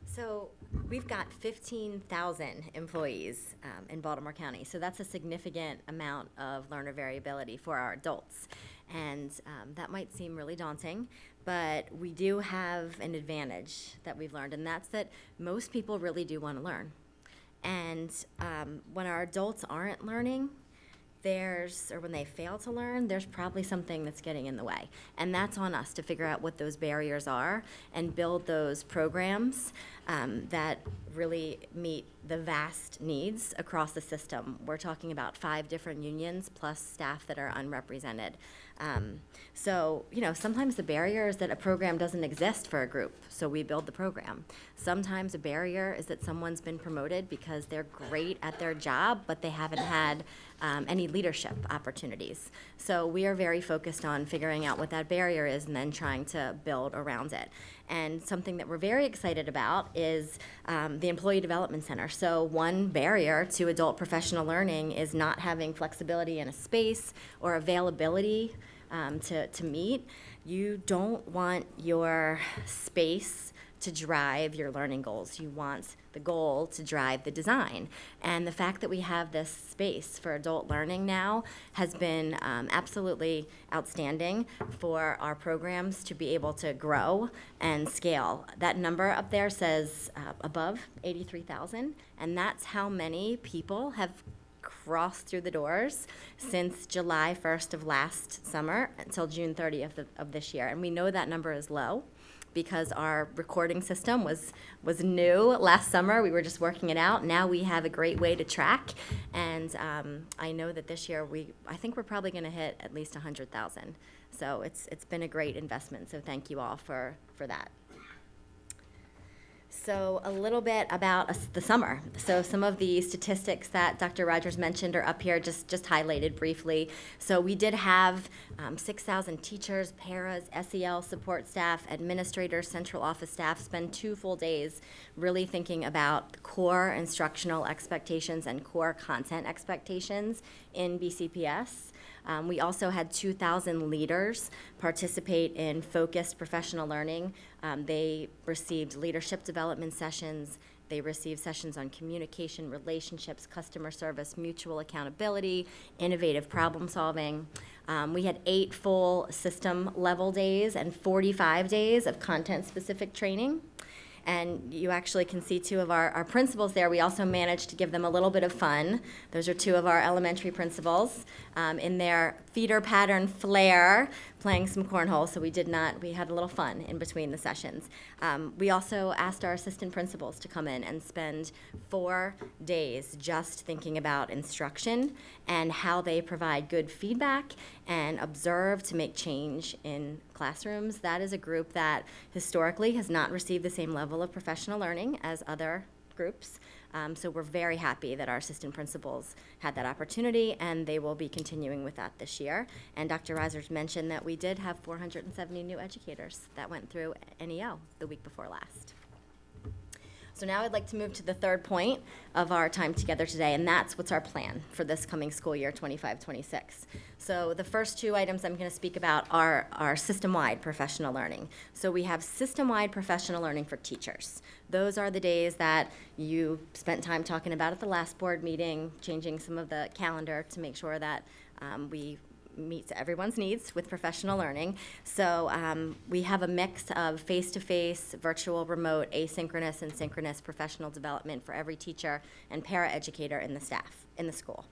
So we've got 15,000 employees in Baltimore County, so that's a significant amount of learner variability for our adults. And that might seem really daunting, but we do have an advantage that we've learned, and that's that most people really do want to learn. And when our adults aren't learning, or when they fail to learn, there's probably something that's getting in the way. And that's on us to figure out what those barriers are and build those programs that really meet the vast needs across the system. We're talking about 5 different unions plus staff that are unrepresented. So, sometimes the barrier is that a program doesn't exist for a group, so we build the program. Sometimes a barrier is that someone's been promoted because they're great at their job, but they haven't had any leadership opportunities. So we are very focused on figuring out what that barrier is and then trying to build around it. And something that we're very excited about is the Employee Development Center. So one barrier to adult professional learning is not having flexibility in a space or availability to meet. You don't want your space to drive your learning goals. You want the goal to drive the design. And the fact that we have this space for adult learning now has been absolutely outstanding for our programs to be able to grow and scale. That number up there says above 83,000, and that's how many people have crossed through the doors since July 1st of last summer until June 30th of this year. And we know that number is low, because our recording system was new last summer. We were just working it out. Now we have a great way to track, and I know that this year I think we're probably going to hit at least 100,000. So it's been a great investment. So thank you all for that. So a little bit about the summer. So some of the statistics that Dr. Rogers mentioned are up here, just highlighted briefly. So we did have 6,000 teachers, paras, SEL support staff, administrators, central office staff spend 2 full days really thinking about core instructional expectations and core content expectations in BCPS. We also had 2,000 leaders participate in focused professional learning. They received leadership development sessions. They received sessions on communication, relationships, customer service, mutual accountability, innovative problem solving. We had 8 full system level days and 45 days of content-specific training. And you actually can see 2 of our principals there. We also managed to give them a little bit of fun. Those are 2 of our elementary principals in their feeder pattern flair, playing some cornhole. So we had a little fun in between the sessions. We also asked our assistant principals to come in and spend 4 days just thinking about instruction and how they provide good feedback and observe to make change in classrooms. That is a group that historically has not received the same level of professional learning as other groups. So we're very happy that our assistant principals had that opportunity, and they will be continuing with that this year. And Dr. Reisers mentioned that we did have 470 new educators that went through NEO the week before last. So now I'd like to move to the third point of our time together today, and that's what's our plan for this coming school year, 25-26. So the first 2 items I'm going to speak about are our system-wide professional learning. So we have system-wide professional learning for teachers. Those are the days that you spent time talking about at the last board meeting, changing some of the calendar to make sure that we meets everyone's needs with professional learning. So we have a mix of face-to-face, virtual, remote, asynchronous, and synchronous professional development for every teacher and para-educator in the staff, in the school.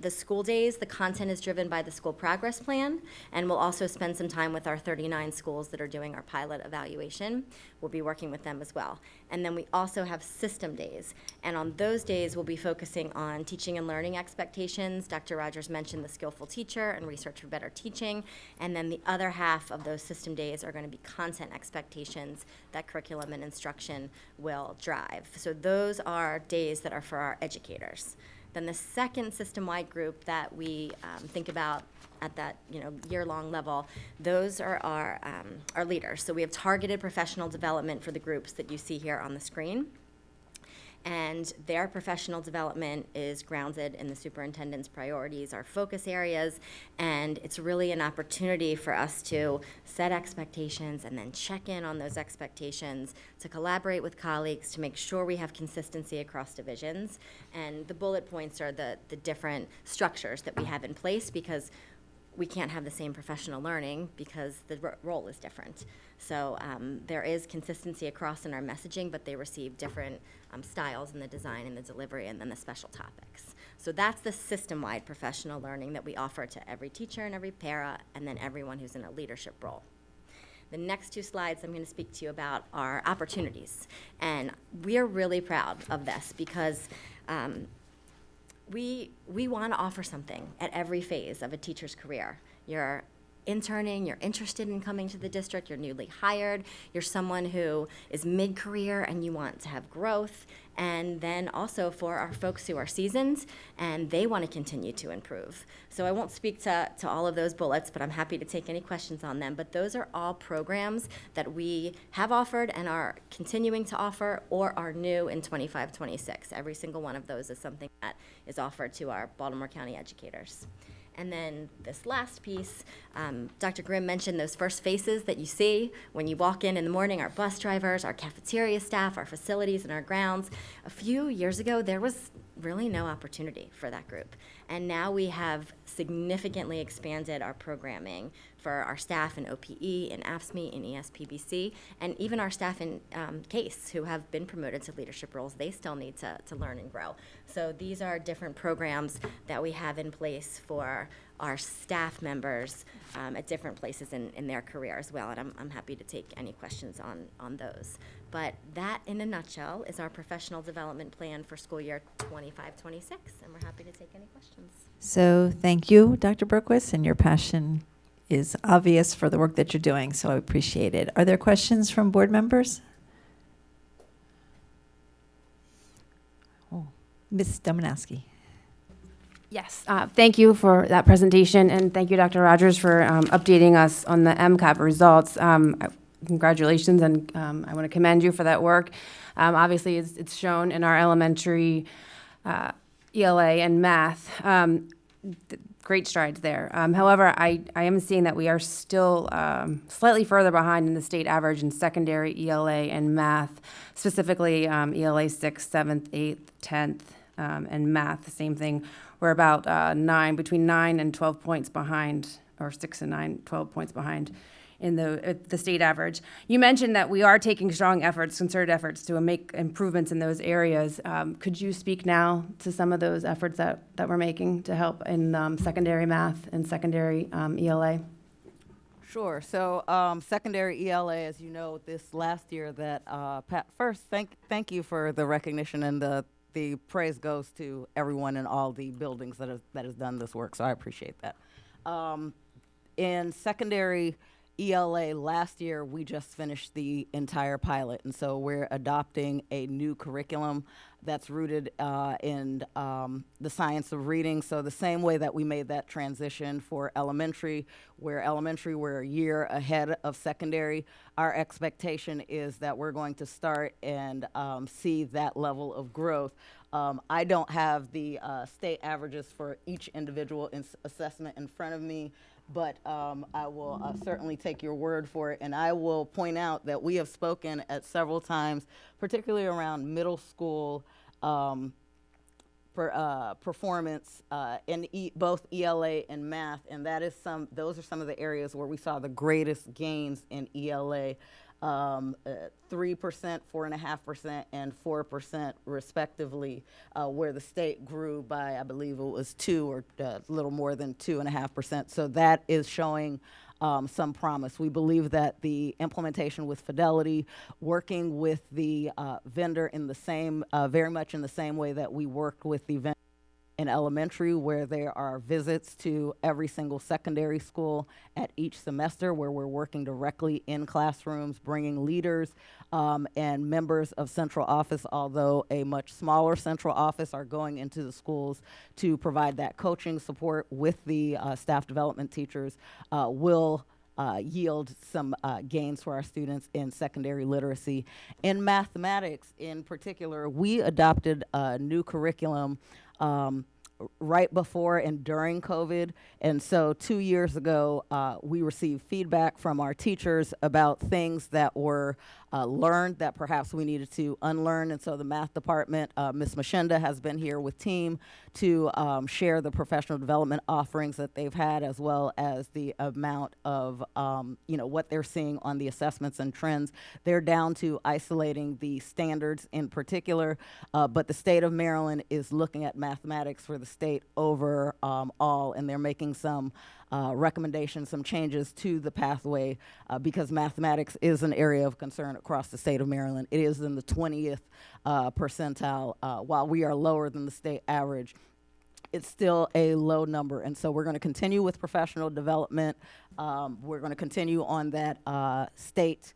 The school days, the content is driven by the school progress plan, and we'll also spend some time with our 39 schools that are doing our pilot evaluation. We'll be working with them as well. And then we also have system days, and on those days, we'll be focusing on teaching and learning expectations. Dr. Rogers mentioned the skillful teacher and research for better teaching, and then the other half of those system days are going to be content expectations that curriculum and instruction will drive. So those are days that are for our educators. Then the second system-wide group that we think about at that year-long level, those are our leaders. So we have targeted professional development for the groups that you see here on the screen. And their professional development is grounded in the superintendent's priorities, our focus areas, and it's really an opportunity for us to set expectations and then check in on those expectations, to collaborate with colleagues, to make sure we have consistency across divisions. And the bullet points are the different structures that we have in place, because we can't have the same professional learning because the role is different. So there is consistency across in our messaging, but they receive different styles in the design and the delivery, and then the special topics. So that's the system-wide professional learning that we offer to every teacher and every para, and then everyone who's in a leadership role. The next 2 slides I'm going to speak to you about are opportunities. And we are really proud of this because we want to offer something at every phase of a teacher's career. You're interning, you're interested in coming to the district, you're newly hired, you're someone who is mid-career and you want to have growth, and then also for our folks who are seasoned and they want to continue to improve. So I won't speak to all of those bullets, but I'm happy to take any questions on them. But those are all programs that we have offered and are continuing to offer or are new in 25-26. Every single one of those is something that is offered to our Baltimore County educators. And then this last piece, Dr. Grimm mentioned those first faces that you see when you walk in the morning, our bus drivers, our cafeteria staff, our facilities and our grounds. A few years ago, there was really no opportunity for that group. And now we have significantly expanded our programming for our staff in OPE, in AFSCME, in ESPBC, and even our staff in CASE who have been promoted to leadership roles. They still need to learn and grow. So these are different programs that we have in place for our staff members at different places in their career as well. And I'm happy to take any questions on those. But that, in a nutshell, is our professional development plan for school year 25-26, and we're happy to take any questions. So thank you, Dr. Berquist, and your passion is obvious for the work that you're doing, so I appreciate it. Are there questions from board members? Ms. Dominowski. Yes, thank you for that presentation, and thank you, Dr. Rogers, for updating us on the MCAP results. Congratulations, and I want to commend you for that work. Obviously, it's shown in our elementary ELA and math. Great strides there. However, I am seeing that we are still slightly further behind in the state average in secondary ELA and math, specifically ELA 6th, 7th, 8th, 10th, and math, the same thing. We're about between 9 and 12 points behind, or 6 and 9, 12 points behind in the state average. You mentioned that we are taking strong efforts, concerted efforts to make improvements in those areas. Could you speak now to some of those efforts that we're making to help in secondary math and secondary ELA? Sure. So secondary ELA, as you know, this last year that, first, thank you for the recognition, and the praise goes to everyone in all the buildings that has done this work, so I appreciate that. In secondary ELA last year, we just finished the entire pilot, and so we're adopting a new curriculum that's rooted in the science of reading. So the same way that we made that transition for elementary, where elementary we're a year ahead of secondary, our expectation is that we're going to start and see that level of growth. I don't have the state averages for each individual assessment in front of me, but I will certainly take your word for it. And I will point out that we have spoken at several times, particularly around middle school performance in both ELA and math, and those are some of the areas where we saw the greatest gains in ELA. 3%, 4.5%, and 4% respectively, where the state grew by, I believe it was 2 or a little more than 2.5%. So that is showing some promise. We believe that the implementation with Fidelity, working with the vendor in the same, very much in the same way that we worked with the vendor in elementary, where there are visits to every single secondary school at each semester, where we're working directly in classrooms, bringing leaders and members of central office, although a much smaller central office, are going into the schools to provide that coaching support with the staff development teachers, will yield some gains for our students in secondary literacy. In mathematics in particular, we adopted a new curriculum right before and during COVID. And so 2 years ago, we received feedback from our teachers about things that were learned that perhaps we needed to unlearn. And so the math department, Ms. Mashenda, has been here with team to share the professional development offerings that they've had, as well as the amount of, what they're seeing on the assessments and trends. They're down to isolating the standards in particular, but the state of Maryland is looking at mathematics for the state over all, and they're making some recommendations, some changes to the pathway, because mathematics is an area of concern across the state of Maryland. It is in the 20th percentile. While we are lower than the state average, it's still a low number. And so we're going to continue with professional development. We're going to continue on that state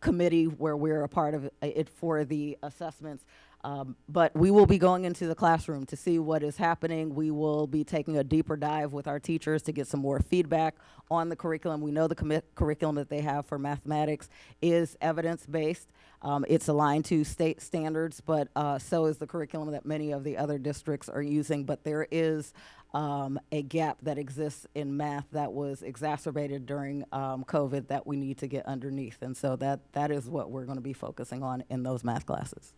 committee where we're a part of it for the assessments. But we will be going into the classroom to see what is happening. We will be taking a deeper dive with our teachers to get some more feedback on the curriculum. We know the curriculum that they have for mathematics is evidence-based. It's aligned to state standards, but so is the curriculum that many of the other districts are using. But there is a gap that exists in math that was exacerbated during COVID that we need to get underneath. And so that is what we're going to be focusing on in those math classes.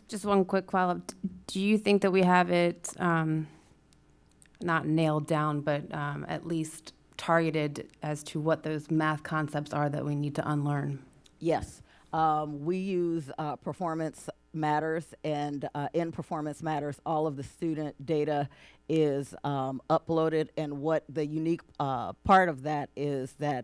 Just one quick follow-up. Do you think that we have it not nailed down, but at least targeted as to what those math concepts are that we need to unlearn? Yes. We use Performance Matters, and in Performance Matters, all of the student data is uploaded, and what the unique part of that is that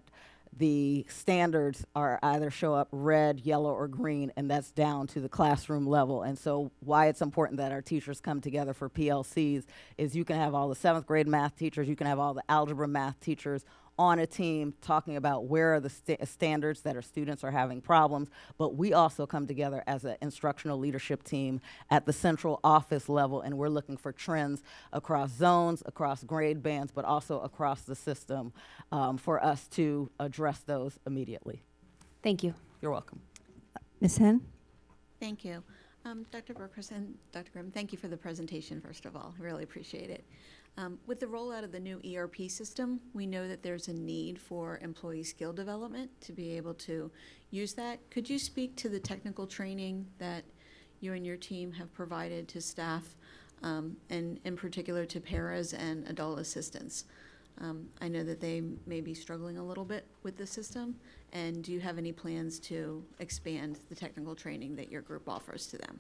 the standards are either show up red, yellow, or green, and that's down to the classroom level. And so why it's important that our teachers come together for PLCs is you can have all the 7th grade math teachers, you can have all the algebra math teachers on a team talking about where are the standards that our students are having problems, but we also come together as an instructional leadership team at the central office level, and we're looking for trends across zones, across grade bands, but also across the system for us to address those immediately. Thank you. You're welcome. Ms. Hen? Thank you. Dr. Burkhurst and Dr. Grimm, thank you for the presentation, first of all. I really appreciate it. With the rollout of the new ERP system, we know that there's a need for employee skill development to be able to use that. Could you speak to the technical training that you and your team have provided to staff, and in particular to paras and adult assistants? I know that they may be struggling a little bit with the system, and do you have any plans to expand the technical training that your group offers to them?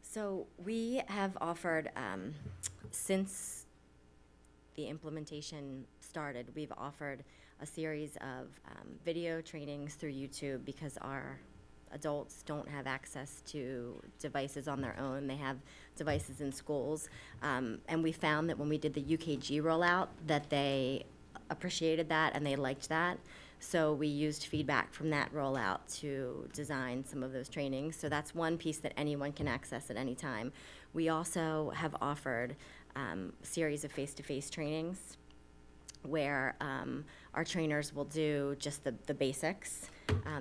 So we have offered, since the implementation started, we've offered a series of video trainings through YouTube because our adults don't have access to devices on their own. They have devices in schools. And we found that when we did the UKG rollout that they appreciated that and they liked that. So we used feedback from that rollout to design some of those trainings. So that's one piece that anyone can access at any time. We also have offered a series of face-to-face trainings where our trainers will do just the basics.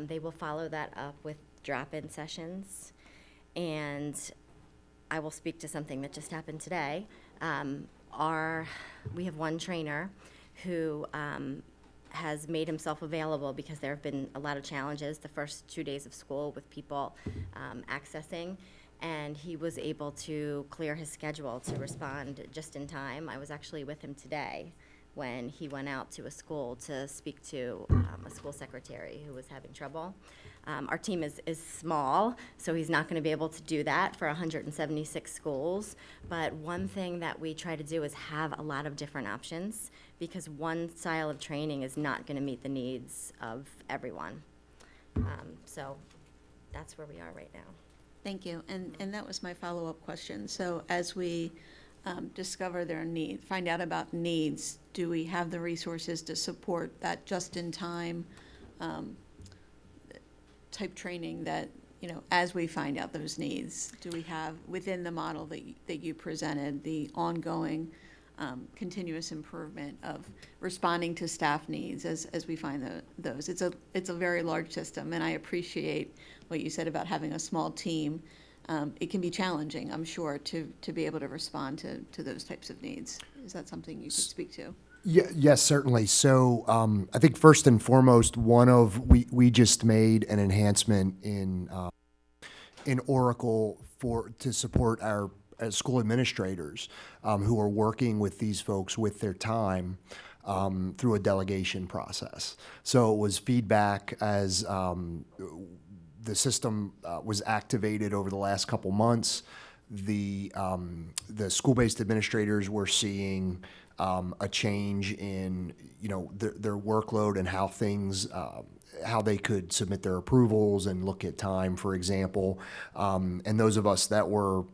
They will follow that up with drop-in sessions. And I will speak to something that just happened today. We have one trainer who has made himself available because there have been a lot of challenges the first 2 days of school with people accessing, and he was able to clear his schedule to respond just in time. I was actually with him today when he went out to a school to speak to a school secretary who was having trouble. Our team is small, so he's not going to be able to do that for 176 schools. But one thing that we try to do is have a lot of different options because one style of training is not going to meet the needs of everyone. So that's where we are right now. Thank you. And that was my follow-up question. So as we discover their need, find out about needs, do we have the resources to support that just-in-time type training that, as we find out those needs, do we have within the model that you presented, the ongoing continuous improvement of responding to staff needs as we find those? It's a very large system, and I appreciate what you said about having a small team. It can be challenging, I'm sure, to be able to respond to those types of needs. Is that something you could speak to? Yes, certainly. So I think first and foremost, we just made an enhancement in Oracle to support our school administrators who are working with these folks with their time through a delegation process. So it was feedback as the system was activated over the last couple months. The school-based administrators were seeing a change in their workload and how things how they could submit their approvals and look at time, for example. And those of us that were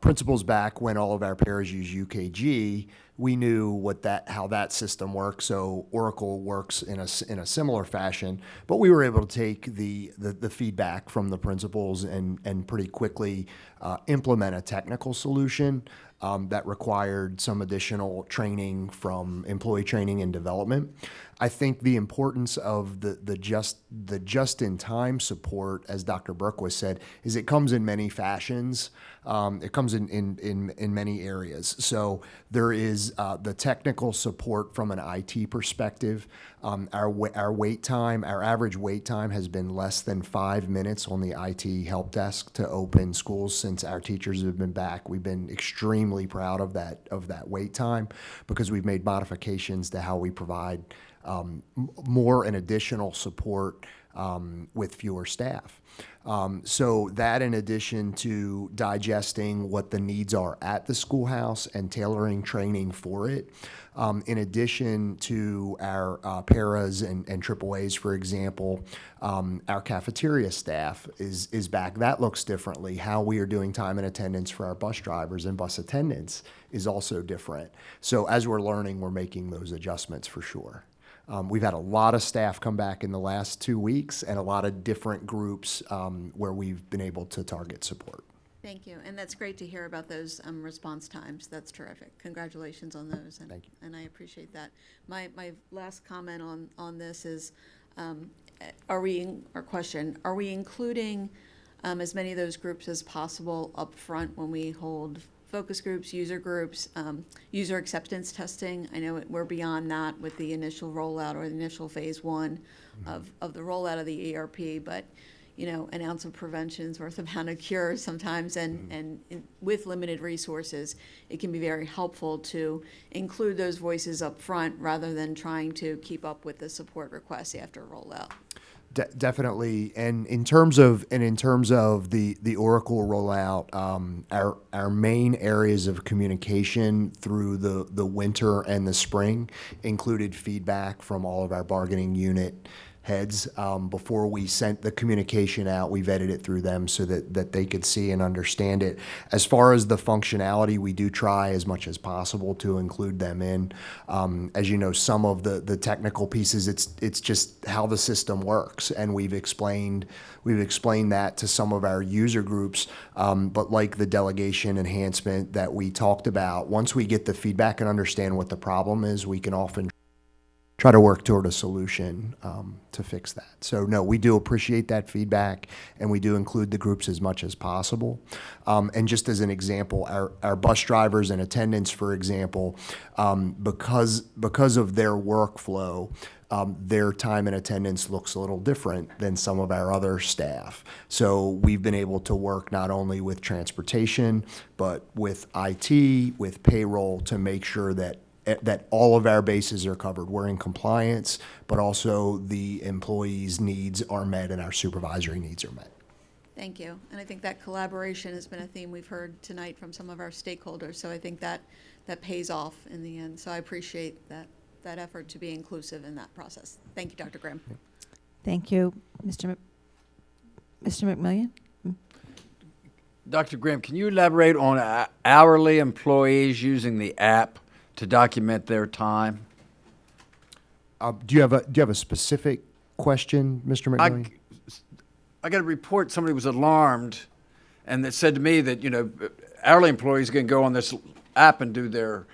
principals back when all of our paras used UKG, we knew how that system works. So Oracle works in a similar fashion, but we were able to take the feedback from the principals and pretty quickly implement a technical solution that required some additional training from employee training and development. I think the importance of the just-in-time support, as Dr. Berquist said, is it comes in many fashions. It comes in many areas. So there is the technical support from an IT perspective. Our wait time, our average wait time has been less than 5 minutes on the IT help desk to open schools since our teachers have been back. We've been extremely proud of that wait time because we've made modifications to how we provide more and additional support with fewer staff. So that, in addition to digesting what the needs are at the schoolhouse and tailoring training for it, in addition to our paras and AAAs, for example, our cafeteria staff is back. That looks differently. How we are doing time and attendance for our bus drivers and bus attendants is also different. So as we're learning, we're making those adjustments for sure. We've had a lot of staff come back in the last 2 weeks and a lot of different groups where we've been able to target support. Thank you, and that's great to hear about those response times. That's terrific. Congratulations on those. And, Thank you. And I appreciate that. My last comment on this is, are we including as many of those groups as possible up front when we hold focus groups, user acceptance testing? I know we're beyond that with the initial rollout or the initial phase one of the rollout of the ERP, but an ounce of prevention is worth a pound of cure sometimes, and with limited resources, it can be very helpful to include those voices up front rather than trying to keep up with the support requests after rollout. Definitely, and in terms of the Oracle rollout, our main areas of communication through the winter and the spring included feedback from all of our bargaining unit heads. Before we sent the communication out, we vetted it through them so that they could see and understand it. As far as the functionality, we do try as much as possible to include them in. As you know, some of the technical pieces, it's just how the system works, and we've explained that to some of our user groups. But like the delegation enhancement that we talked about, once we get the feedback and understand what the problem is, we can often try to work toward a solution to fix that. So no, we do appreciate that feedback, and we do include the groups as much as possible. And just as an example, our bus drivers and attendants, for example, because of their workflow, their time and attendance looks a little different than some of our other staff. So we've been able to work not only with transportation, but with IT, with payroll, to make sure that all of our bases are covered. We're in compliance, but also the employees' needs are met and our supervisory needs are met. Thank you. And I think that collaboration has been a theme we've heard tonight from some of our stakeholders. So I think that pays off in the end. So I appreciate that effort to be inclusive in that process. Thank you, Dr. Grimm. Thank you. Mr. McMillian? Dr. Grimm, can you elaborate on hourly employees using the app to document their time? Do you have a specific question, Mr. McMillian? I got a report, somebody was alarmed, and that said to me that, hourly employees can go on this app and do their,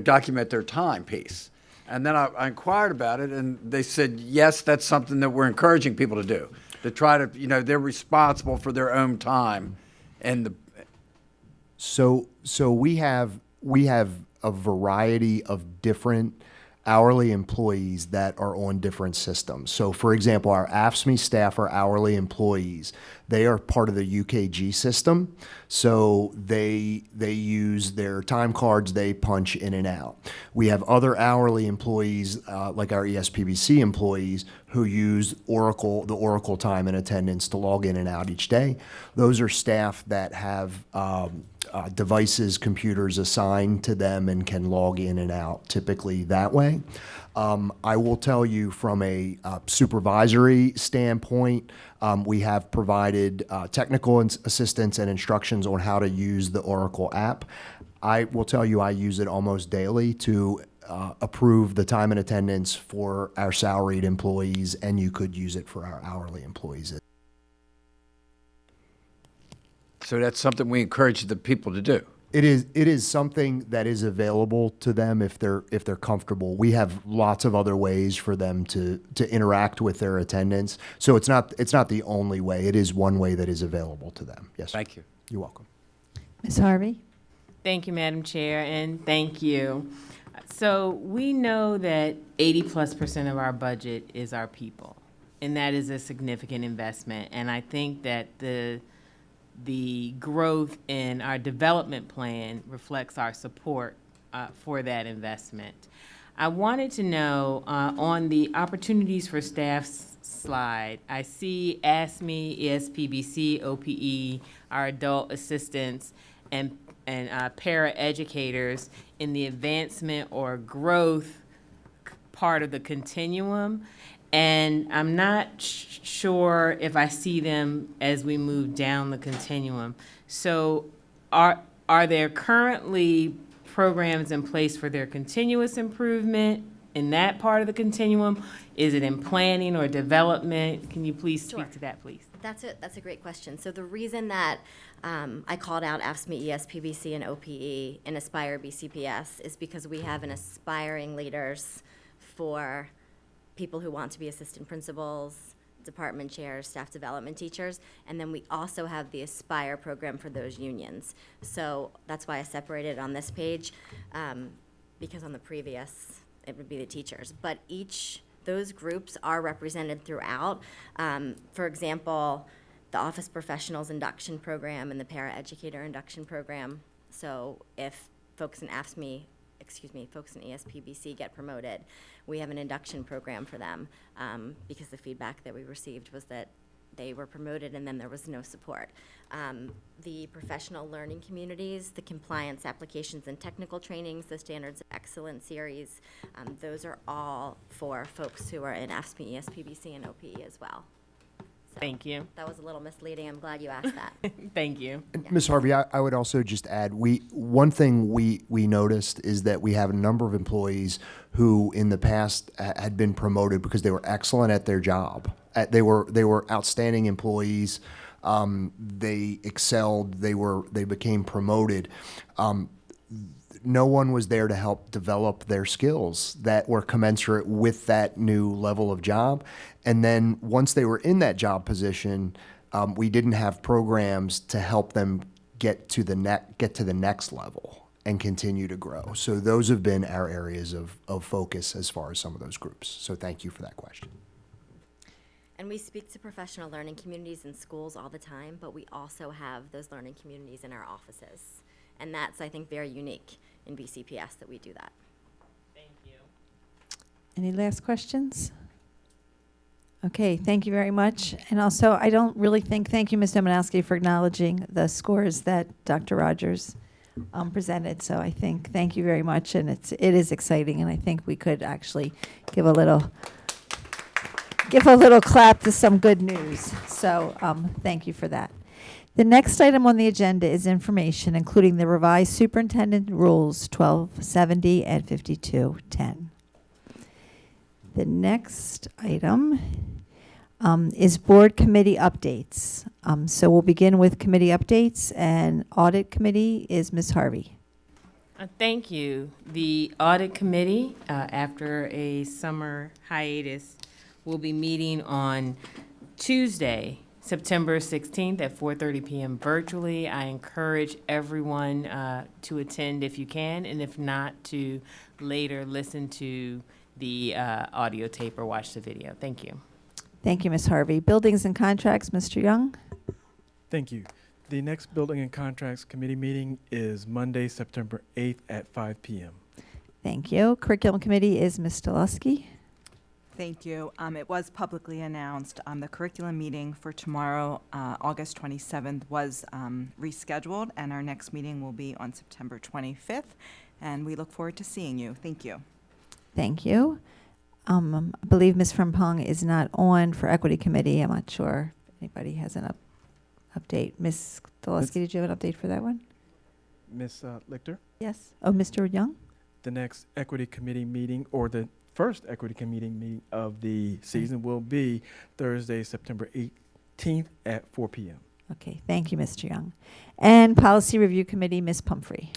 document their time piece. And then I inquired about it, and they said, yes, that's something that we're encouraging people to do, to try to, they're responsible for their own time. And So we have a variety of different hourly employees that are on different systems. So for example, our AFSCME staff are hourly employees. They are part of the UKG system. So they use their time cards, they punch in and out. We have other hourly employees, like our ESPBC employees, who use the Oracle time and attendance to log in and out each day. Those are staff that have devices, computers assigned to them and can log in and out typically that way. I will tell you from a supervisory standpoint, we have provided technical assistance and instructions on how to use the Oracle app. I will tell you I use it almost daily to approve the time and attendance for our salaried employees, and you could use it for our hourly employees. so that's something we encourage the people to do. It is something that is available to them if they're comfortable. We have lots of other ways for them to interact with their attendance. So it's not the only way. It is one way that is available to them. Yes. Thank you. You're welcome. Ms. Harvey? Thank you, Madam Chair, and thank you. So we know that 80+% of our budget is our people, and that is a significant investment. And I think that the growth in our development plan reflects our support for that investment. I wanted to know on the opportunities for staffs slide, I see ASME, ESPBC, OPE, our adult assistants, and para educators in the advancement or growth part of the continuum. And I'm not sure if I see them as we move down the continuum. So are there currently programs in place for their continuous improvement in that part of the continuum? Is it in planning or development? Can you please speak to that, please? That's a great question. So the reason that I called out AFSCME, ESPBC, and OPE and Aspire BCPS is because we have an aspiring leaders for people who want to be assistant principals, department chairs, staff development teachers, and then we also have the Aspire program for those unions. So that's why I separated it on this page, because on the previous, it would be the teachers. But those groups are represented throughout. For example, the Office Professionals Induction Program and the Paraeducator Induction Program. So if folks in AFSCME, folks in ESPBC get promoted, we have an induction program for them, because the feedback that we received was that they were promoted and then there was no support. The professional learning communities, the compliance applications and technical trainings, the Standards of Excellence series, those are all for folks who are in AFSCME, ESPBC, and OPE as well. So Thank you. that was a little misleading. I'm glad you asked that. Thank you. Ms. Harvey, I would also just add, one thing we noticed is that we have a number of employees who in the past had been promoted because they were excellent at their job. They were outstanding employees. They excelled. They became promoted. No one was there to help develop their skills that were commensurate with that new level of job. And then once they were in that job position, we didn't have programs to help them get to the next level and continue to grow. So those have been our areas of focus as far as some of those groups. So thank you for that question. And we speak to professional learning communities in schools all the time, but we also have those learning communities in our offices. And that's, I think, very unique in BCPS that we do that. Thank you. Any last questions? Okay, thank you very much. And also, I don't really thank you, Ms. Dominowski, for acknowledging the scores that Dr. Rogers presented. So I think, thank you very much. And it is exciting. And I think we could actually give a little clap to some good news. So thank you for that. The next item on the agenda is information, including the revised superintendent rules 1270 and 5210. The next item is board committee updates. So we'll begin with committee updates, and audit committee is Ms. Harvey. Thank you. The audit committee, after a summer hiatus, will be meeting on Tuesday, September 16th at 4:30 p.m. virtually. I encourage everyone to attend if you can, and if not, to later listen to the audio tape or watch the video. Thank you. Thank you, Ms. Harvey. Buildings and contracts, Mr. Young. Thank you. The next Building and Contracts Committee meeting is Monday, September 8th at 5 p.m. Thank you. Curriculum committee is Ms. Stelusky. Thank you. It was publicly announced. The curriculum meeting for tomorrow, August 27th, was rescheduled, and our next meeting will be on September 25th, and we look forward to seeing you. Thank you. Thank you. I believe Ms. Frimpong is not on for equity committee. I'm not sure if anybody has an update. Ms. Stelusky, did you have an update for that one? Ms. Lichter? Yes. Oh, Mr. Young? The next equity committee meeting, or the first equity committee meeting of the season, will be Thursday, September 18th at 4 p.m. Okay, thank you, Mr. Young. And policy review committee, Ms. Pumphrey.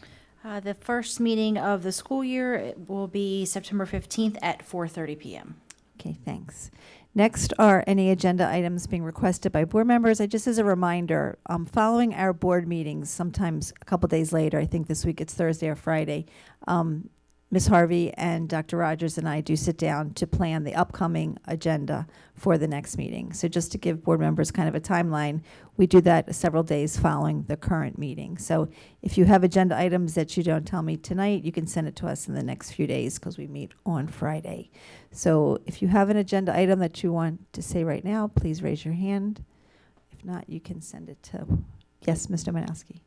The first meeting of the school year will be September 15th at 4:30 p.m. Okay, thanks. Next are any agenda items being requested by board members. Just as a reminder, following our board meetings, sometimes a couple days later, I think this week it's Thursday or Friday, Ms. Harvey and Dr. Rogers and I do sit down to plan the upcoming agenda for the next meeting. So just to give board members kind of a timeline, we do that several days following the current meeting. So if you have agenda items that you don't tell me tonight, you can send it to us in the next few days because we meet on Friday. So if you have an agenda item that you want to say right now, please raise your hand. If not, you can send it to, yes, Mr. Manowski.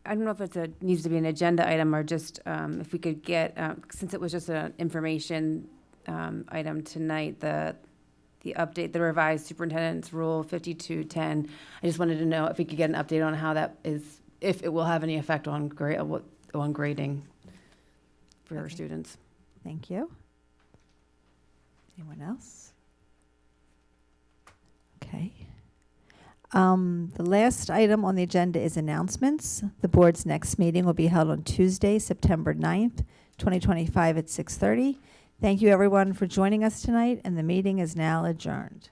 I don't know if needs to be an agenda item or just if we could get, since it was just an information item tonight, the update, the revised superintendent's rule 5210. I just wanted to know if we could get an update on how that is, if it will have any effect on grading for our students. Thank you. Anyone else? Okay. The last item on the agenda is announcements. The board's next meeting will be held on Tuesday, September 9th, 2025 at 6:30. Thank you, everyone, for joining us tonight, and the meeting is now adjourned.